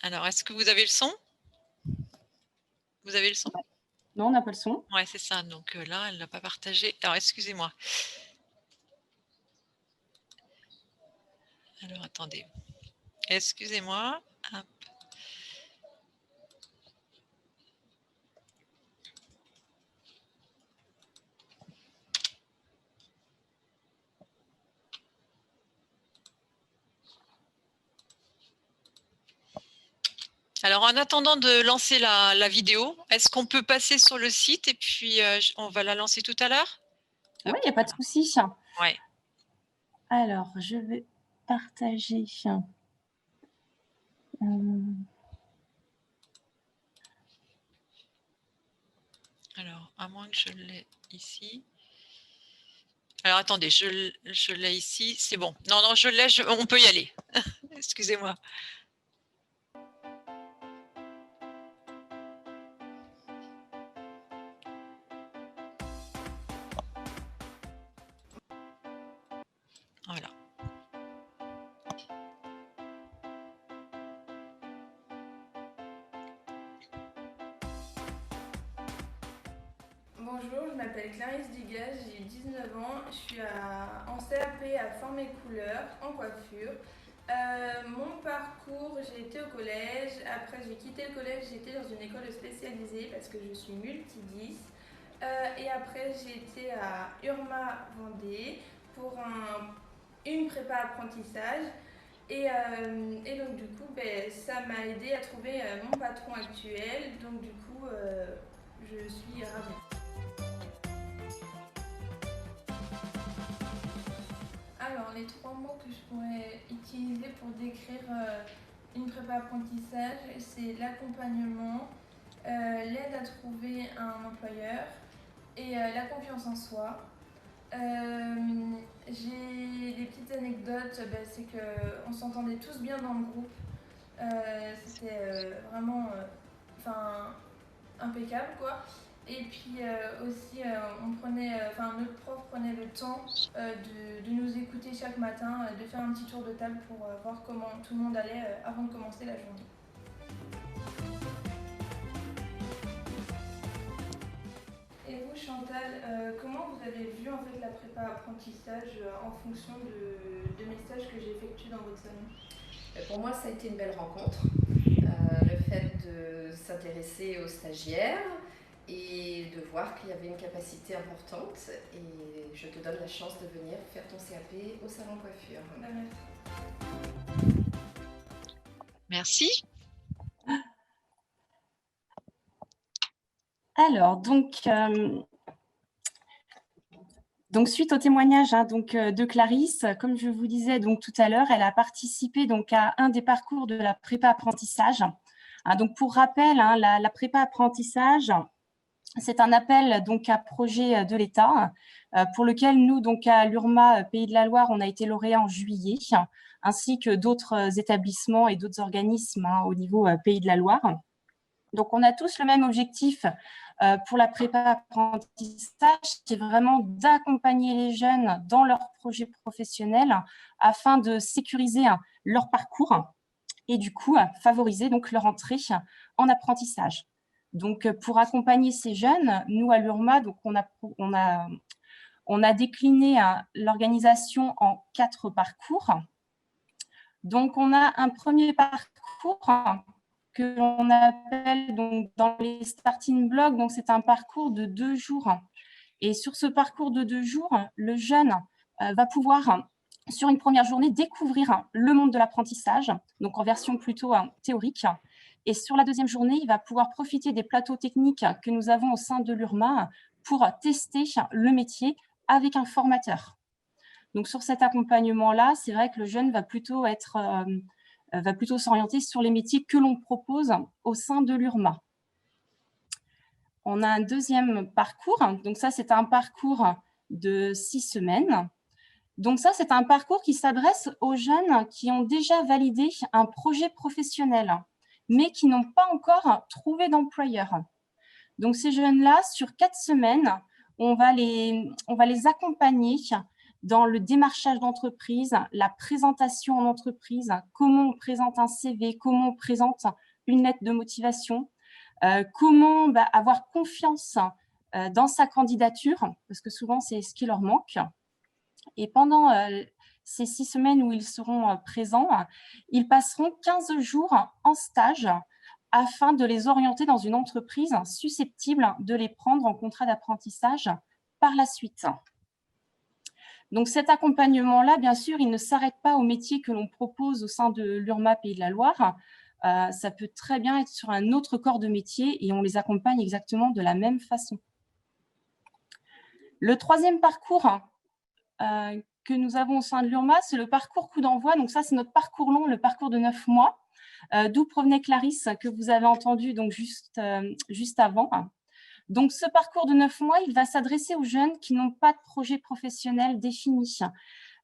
Alors, est-ce que vous avez le son? Vous avez le son? Non, on n'a pas le son. Ouais, c'est ça. Donc là, elle n'a pas partagé. Alors, excusez-moi. Alors, attendez. Excusez-moi. Hop. Alors, en attendant de lancer la vidéo, est-ce qu'on peut passer sur le site et puis on va la lancer tout à l'heure? Oui, il n'y a pas de souci. Ouais. Alors, je vais partager. Alors, à moins que je l'ai ici. Alors, attendez, je l'ai ici. C'est bon. Non, non, je l'ai. On peut y aller. Excusez-moi. Voilà. Bonjour, je m'appelle Clarisse Dugas, j'ai 19 ans, je suis en CAP à forme et couleur, en coiffure. Mon parcours, j'ai été au collège, après j'ai quitté le collège, j'étais dans une école spécialisée parce que je suis multi-10. Et après j'ai été à Urma Vendée pour une prépa apprentissage. Et donc du coup, ça m'a aidé à trouver mon patron actuel, donc du coup, je suis ravie. Alors, les 3 mots que je pourrais utiliser pour décrire une prépa apprentissage, c'est l'accompagnement, l'aide à trouver un employeur et la confiance en soi. J'ai des petites anecdotes, c'est qu'on s'entendait tous bien dans le groupe. C'était vraiment impeccable, quoi. Et puis aussi, notre prof prenait le temps de nous écouter chaque matin, de faire un petit tour de table pour voir comment tout le monde allait avant de commencer la journée. Et vous, Chantal, comment vous avez vu en fait la prépa apprentissage en fonction de mes stages que j'ai effectués dans votre salon? Pour moi, ça a été une belle rencontre. Le fait de s'intéresser aux stagiaires et de voir qu'il y avait une capacité importante. Et je te donne la chance de venir faire ton CAP au salon coiffure. Merci. Alors, donc suite au témoignage de Clarisse, comme je vous disais tout à l'heure, elle a participé à un des parcours de la prépa apprentissage. Donc pour rappel, la prépa apprentissage, c'est un appel à projet de l'État pour lequel nous, à l'URMA Pays de la Loire, on a été lauréat en juillet, ainsi que d'autres établissements et d'autres organismes au niveau Pays de la Loire. Donc, on a tous le même objectif pour la prépa apprentissage, qui est vraiment d'accompagner les jeunes dans leur projet professionnel afin de sécuriser leur parcours et du coup favoriser leur entrée en apprentissage. Donc, pour accompagner ces jeunes, nous, à l'URMA, on a décliné l'organisation en 4 parcours. Donc, on a un premier parcours que l'on appelle dans les starting blocks. Donc, c'est un parcours de 2 jours. Et sur ce parcours de 2 jours, le jeune va pouvoir, sur une première journée, découvrir le monde de l'apprentissage, donc en version plutôt théorique. Et sur la deuxième journée, il va pouvoir profiter des plateaux techniques que nous avons au sein de l'URMA pour tester le métier avec un formateur. Donc, sur cet accompagnement-là, c'est vrai que le jeune va plutôt s'orienter sur les métiers que l'on propose au sein de l'URMA. On a un deuxième parcours. Donc, ça, c'est un parcours de 6 semaines. Donc ça, c'est un parcours qui s'adresse aux jeunes qui ont déjà validé un projet professionnel, mais qui n'ont pas encore trouvé d'employeur. Donc ces jeunes-là, sur 4 semaines, on va les accompagner dans le démarchage d'entreprise, la présentation en entreprise, comment on présente un CV, comment on présente une lettre de motivation, comment avoir confiance dans sa candidature, parce que souvent, c'est ce qui leur manque. Et pendant ces 6 semaines où ils seront présents, ils passeront 15 jours en stage afin de les orienter dans une entreprise susceptible de les prendre en contrat d'apprentissage par la suite. Donc cet accompagnement-là, bien sûr, il ne s'arrête pas au métier que l'on propose au sein de l'URMA Pays de la Loire. Ça peut très bien être sur un autre corps de métier et on les accompagne exactement de la même façon. Le troisième parcours que nous avons au sein de l'URMA, c'est le parcours coup d'envoi. Donc ça, c'est notre parcours long, le parcours de 9 mois, d'où provenait Clarisse, que vous avez entendu donc juste avant. Donc ce parcours de 9 mois, il va s'adresser aux jeunes qui n'ont pas de projet professionnel défini.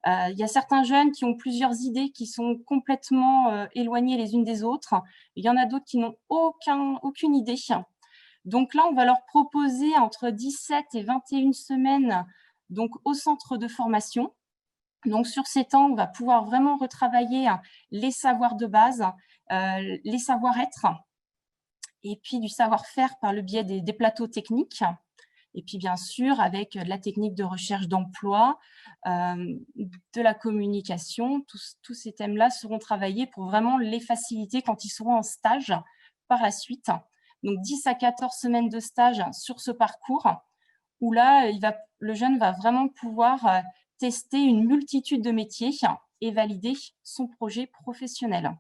Il y a certains jeunes qui ont plusieurs idées qui sont complètement éloignées les unes des autres. Il y en a d'autres qui n'ont aucune idée. Donc là, on va leur proposer entre 17 et 21 semaines donc, au centre de formation. Donc, sur ces temps, on va pouvoir vraiment retravailler les savoirs de base, les savoir-être, et puis du savoir-faire par le biais des plateaux techniques. Et puis, bien sûr, avec de la technique de recherche d'emploi, de la communication, tous ces thèmes-là seront travaillés pour vraiment les faciliter quand ils seront en stage par la suite. Donc, 10 à 14 semaines de stage sur ce parcours, où là, le jeune va vraiment pouvoir tester une multitude de métiers et valider son projet professionnel.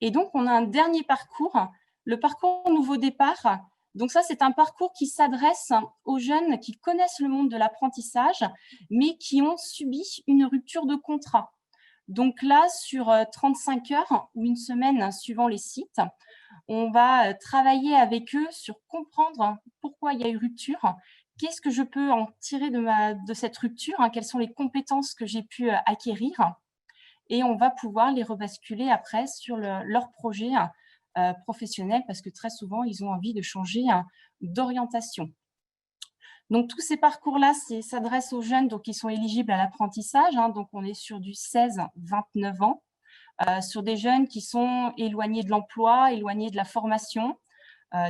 Et donc, on a un dernier parcours, le parcours Nouveau Départ. Donc ça, c'est un parcours qui s'adresse aux jeunes qui connaissent le monde de l'apprentissage, mais qui ont subi une rupture de contrat. Donc là, sur 35 heures ou une semaine, suivant les sites, on va travailler avec eux sur comprendre pourquoi il y a eu rupture, qu'est-ce que je peux en tirer de cette rupture, quelles sont les compétences que j'ai pu acquérir, et on va pouvoir les rebasculer après sur leur projet professionnel, parce que très souvent, ils ont envie de changer d'orientation. Donc, tous ces parcours-là s'adressent aux jeunes donc, qui sont éligibles à l'apprentissage. Donc, on est sur du 16-29 ans, sur des jeunes qui sont éloignés de l'emploi, éloignés de la formation,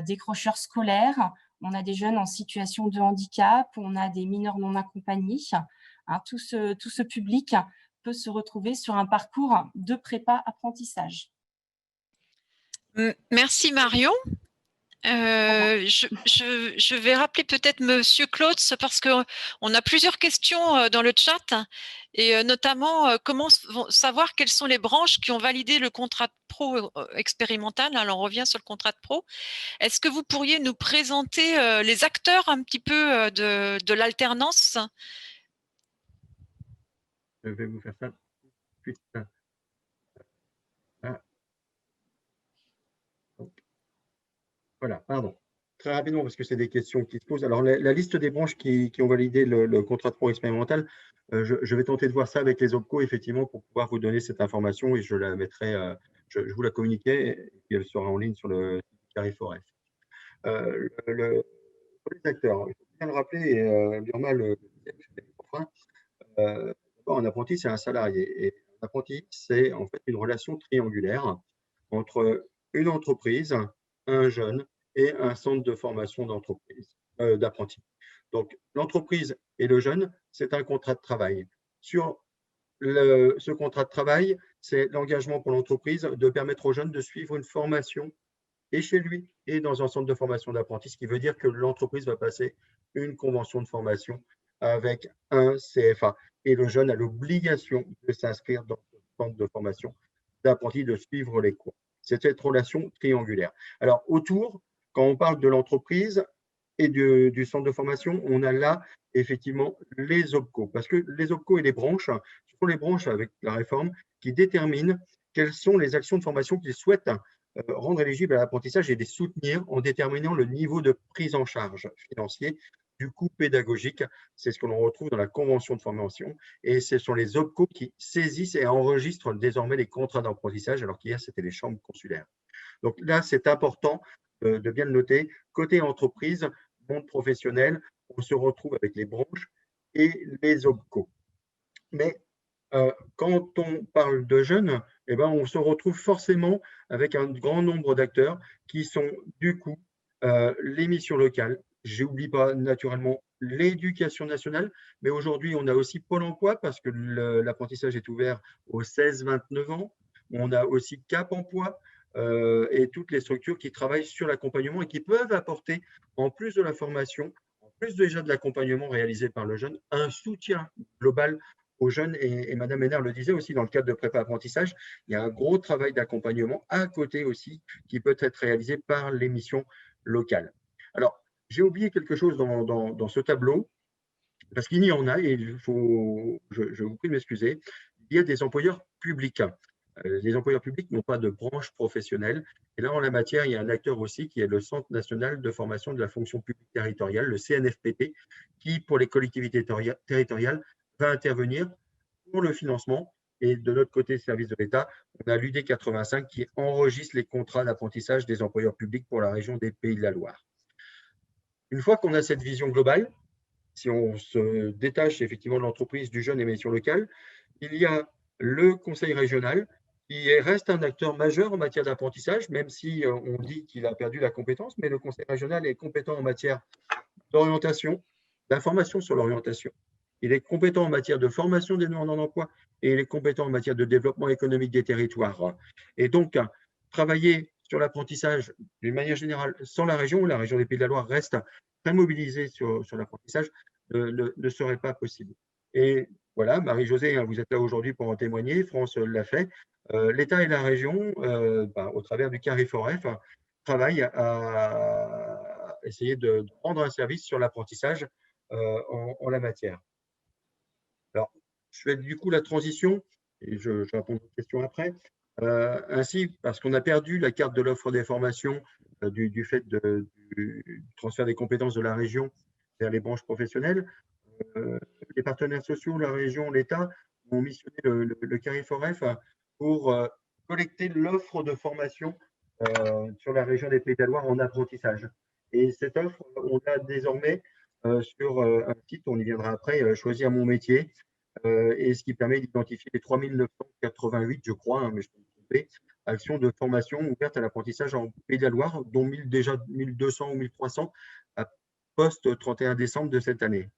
décrocheurs scolaires. On a des jeunes en situation de handicap, on a des mineurs non accompagnés. Tout ce public peut se retrouver sur un parcours de prépa-apprentissage. Merci Marion. Je vais rappeler peut-être Monsieur Klotz parce qu'on a plusieurs questions dans le chat et notamment comment savoir quelles sont les branches qui ont validé le contrat de pro expérimental. Alors on revient sur le contrat de pro. Est-ce que vous pourriez nous présenter les acteurs un petit peu de l'alternance? Je vais vous faire ça tout de suite. Voilà, pardon. Très rapidement, parce que c'est des questions qui se posent. Alors, la liste des branches qui ont validé le contrat de pro expérimental, je vais tenter de voir ça avec les OPCO, effectivement, pour pouvoir vous donner cette information et je la mettrai, je vous la communiquerai et puis elle sera en ligne sur le site Cariforef. Pour les acteurs, il faut bien le rappeler, et l'URMA le d'abord, un apprenti, c'est un salarié. Et un apprenti, c'est en fait une relation triangulaire entre une entreprise, un jeune et un centre de formation d'apprentis. Donc, l'entreprise et le jeune, c'est un contrat de travail. Sur ce contrat de travail, c'est l'engagement pour l'entreprise de permettre au jeune de suivre une formation et chez lui et dans un centre de formation d'apprentis, ce qui veut dire que l'entreprise va passer une convention de formation avec un CFA. Et le jeune a l'obligation de s'inscrire dans ce centre de formation d'apprentis, de suivre les cours. C'est cette relation triangulaire. Alors, autour, quand on parle de l'entreprise et du centre de formation, on a là, effectivement, les OPCO. Parce que les OPCO et les branches, ce sont les branches avec la réforme qui déterminent quelles sont les actions de formation qu'ils souhaitent rendre éligibles à l'apprentissage et les soutenir en déterminant le niveau de prise en charge financier du coût pédagogique. C'est ce que l'on retrouve dans la convention de formation. Et ce sont les OPCO qui saisissent et enregistrent désormais les contrats d'apprentissage, alors qu'hier, c'était les chambres consulaires. Donc là, c'est important de bien le noter. Côté entreprise, monde professionnel, on se retrouve avec les branches et les OPCO. Mais quand on parle de jeunes, eh ben, on se retrouve forcément avec un grand nombre d'acteurs qui sont du coup les missions locales. Je n'oublie pas naturellement l'éducation nationale, mais aujourd'hui, on a aussi Pôle emploi parce que l'apprentissage est ouvert aux 16-29 ans. On a aussi Cap emploi et toutes les structures qui travaillent sur l'accompagnement et qui peuvent apporter, en plus de la formation, en plus déjà de l'accompagnement réalisé par le jeune, un soutien global aux jeunes, et Madame Ménard le disait aussi dans le cadre de prépa-apprentissage, il y a un gros travail d'accompagnement à côté aussi qui peut être réalisé par les missions locales. Alors, j'ai oublié quelque chose dans ce tableau, parce qu'il y en a, et je vous prie de m'excuser, il y a des employeurs publics. Les employeurs publics n'ont pas de branche professionnelle. Et là, en la matière, il y a un acteur aussi qui est le Centre national de formation de la fonction publique territoriale, le CNFPT, qui, pour les collectivités territoriales, va intervenir pour le financement. Et de notre côté, service de l'État, on a l'UD 85 qui enregistre les contrats d'apprentissage des employeurs publics pour la région des Pays de la Loire. Une fois qu'on a cette vision globale, si on se détache effectivement de l'entreprise, du jeune et missions locales, il y a le conseil régional qui reste un acteur majeur en matière d'apprentissage, même si on dit qu'il a perdu la compétence, mais le conseil régional est compétent en matière d'orientation, d'information sur l'orientation. Il est compétent en matière de formation des demandeurs d'emploi et il est compétent en matière de développement économique des territoires. Et donc, travailler sur l'apprentissage d'une manière générale sans la région des Pays de la Loire reste très mobilisée sur l'apprentissage, ne serait pas possible. Et voilà, Marie-Josée, vous êtes là aujourd'hui pour en témoigner, France l'a fait. L'État et la région, au travers du CARIFOREF, travaillent à essayer de rendre un service sur l'apprentissage en la matière. Alors, je fais du coup la transition, et je réponds aux questions après. Ainsi, parce qu'on a perdu la carte de l'offre des formations du fait du transfert des compétences de la région vers les branches professionnelles, les partenaires sociaux, la région, l'État ont missionné le CARIFOREF pour collecter l'offre de formation sur la région des Pays de la Loire en apprentissage. Et cette offre, on l'a désormais sur un site, on y viendra après, Choisir mon métier, et ce qui permet d'identifier les 3988, je crois, mais je peux me tromper, actions de formation ouvertes à l'apprentissage en Pays de la Loire, dont déjà 1200 ou 1300 à post-31 décembre de cette année.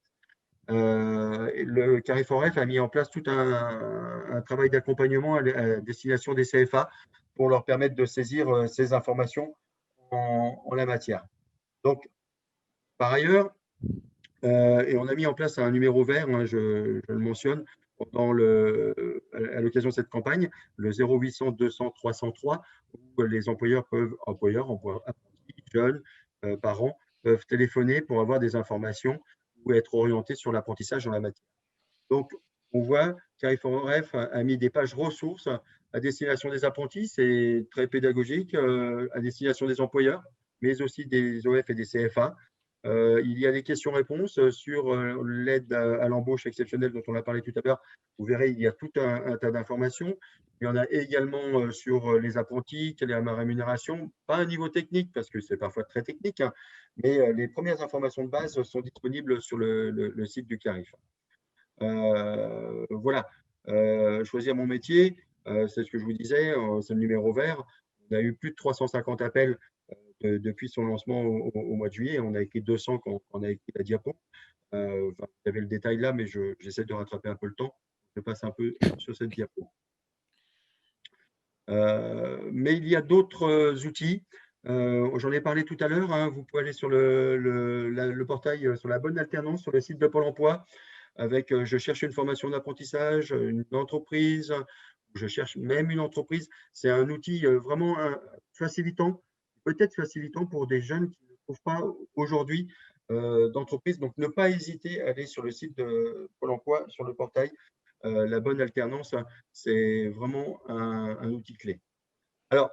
Le CARIFOREF a mis en place tout un travail d'accompagnement à destination des CFA pour leur permettre de saisir ces informations en la matière. Donc, par ailleurs, et on a mis en place un numéro vert, je le mentionne, à l'occasion de cette campagne, le 0800 200 303, où les employeurs, apprentis, jeunes, parents, peuvent téléphoner pour avoir des informations ou être orientés sur l'apprentissage dans la matière. Donc, on voit CARIFOREF a mis des pages ressources à destination des apprentis, c'est très pédagogique, à destination des employeurs, mais aussi des OF et des CFA. Il y a des questions-réponses sur l'aide à l'embauche exceptionnelle dont on a parlé tout à l'heure. Vous verrez, il y a tout un tas d'informations. Il y en a également sur les apprentis, quelle est ma rémunération. Pas un niveau technique, parce que c'est parfois très technique, hein, mais les premières informations de base sont disponibles sur le site du CARIF. Voilà, choisir mon métier, c'est ce que je vous disais, c'est le numéro vert. On a eu plus de 350 appels depuis son lancement au mois de juillet. On a écrit 200 quand on a écrit la diapo. Il y avait le détail là, mais j'essaie de rattraper un peu le temps. Je passe un peu sur cette diapo. Mais il y a d'autres outils. J'en ai parlé tout à l'heure. Hein, vous pouvez aller sur le portail, sur la bonne alternance, sur le site de Pôle emploi, avec je cherche une formation d'apprentissage, une entreprise, je cherche même une entreprise. C'est un outil vraiment facilitant, peut-être facilitant pour des jeunes qui ne trouvent pas aujourd'hui d'entreprise. Donc, ne pas hésiter à aller sur le site de Pôle emploi, sur le portail. La bonne alternance, c'est vraiment un outil clé. Alors,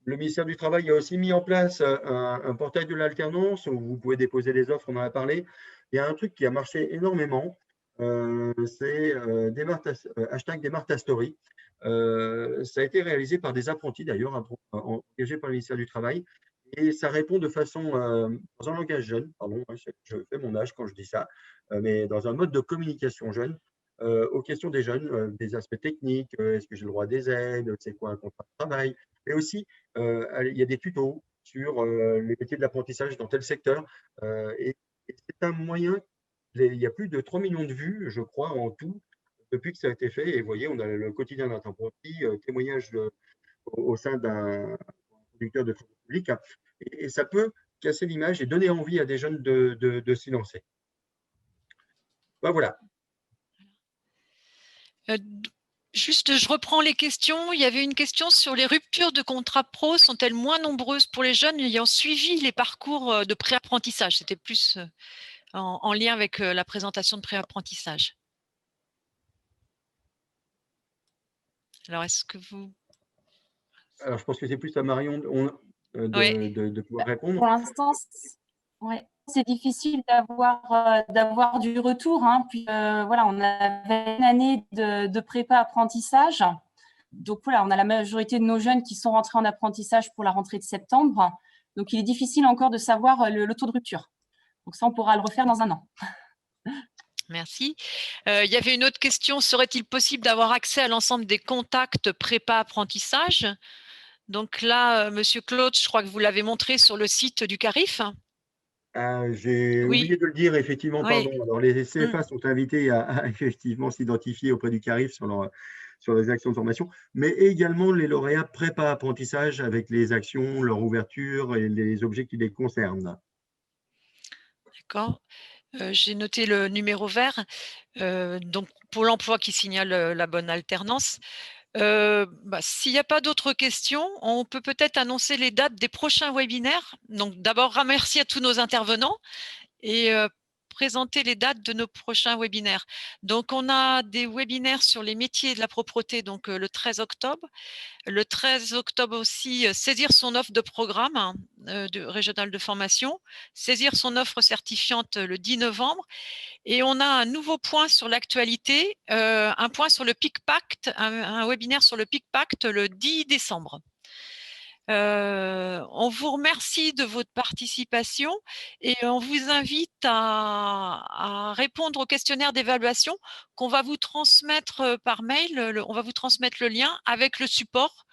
Le ministère du Travail a aussi mis en place un portail de l'alternance où vous pouvez déposer des offres, on en a parlé. Il y a un truc qui a marché énormément, c'est hashtag Demartastory. Ça a été réalisé par des apprentis d'ailleurs, engagés par le ministère du Travail. Et ça répond de façon, dans un langage jeune, pardon, je fais mon âge quand je dis ça, mais dans un mode de communication jeune, aux questions des jeunes, des aspects techniques, est-ce que j'ai le droit à des aides, c'est quoi un contrat de travail, mais aussi il y a des tutos sur les métiers de l'apprentissage dans tel secteur. Et c'est un moyen, il y a plus de 3 millions de vues, je crois, en tout, depuis que ça a été fait. Et vous voyez, on a le quotidien d'un apprenti, témoignage au sein d'un producteur de travaux publics. Et ça peut casser l'image et donner envie à des jeunes de s'y lancer. Ben, voilà. Juste, je reprends les questions. Il y avait une question sur les ruptures de contrat pro. Sont-elles moins nombreuses pour les jeunes ayant suivi les parcours de préapprentissage? C'était plus en lien avec la présentation de préapprentissage. Alors, est-ce que vous… Alors, je pense que c'est plus à Marion de pouvoir répondre. Pour l'instant, ouais, c'est difficile d'avoir du retour. Hein. Puis, voilà, on avait une année de prépa apprentissage. Donc, voilà, on a la majorité de nos jeunes qui sont rentrés en apprentissage pour la rentrée de septembre. Donc, il est difficile encore de savoir le taux de rupture. Donc, ça, on pourra le refaire dans un an. Merci. Il y avait une autre question. Serait-il possible d'avoir accès à l'ensemble des contacts prépa-apprentissage? Donc là, Monsieur Claude, je crois que vous l'avez montré sur le site du CARIF. J'ai oublié de le dire, effectivement, pardon. Alors, les CFA sont invités à effectivement s'identifier auprès du CARIF sur les actions de formation, mais également les lauréats prépa-apprentissage avec les actions, leur ouverture et les objets qui les concernent. D'accord. J'ai noté le numéro vert, donc pour l'emploi qui signale la bonne alternance. S'il n'y a pas d'autres questions, on peut peut-être annoncer les dates des prochains webinaires. Donc d'abord, remercier à tous nos intervenants et présenter les dates de nos prochains webinaires. Donc on a des webinaires sur les métiers de la propreté, donc le 13 octobre. Le 13 octobre aussi, saisir son offre de programme régional de formation, saisir son offre certifiante le 10 novembre. Et on a un nouveau point sur l'actualité, un point sur le PIC-Pacte, un webinaire sur le PIC-Pacte le 10 décembre. On vous remercie de votre participation et on vous invite à répondre au questionnaire d'évaluation qu'on va vous transmettre par mail. On va vous transmettre le lien avec le support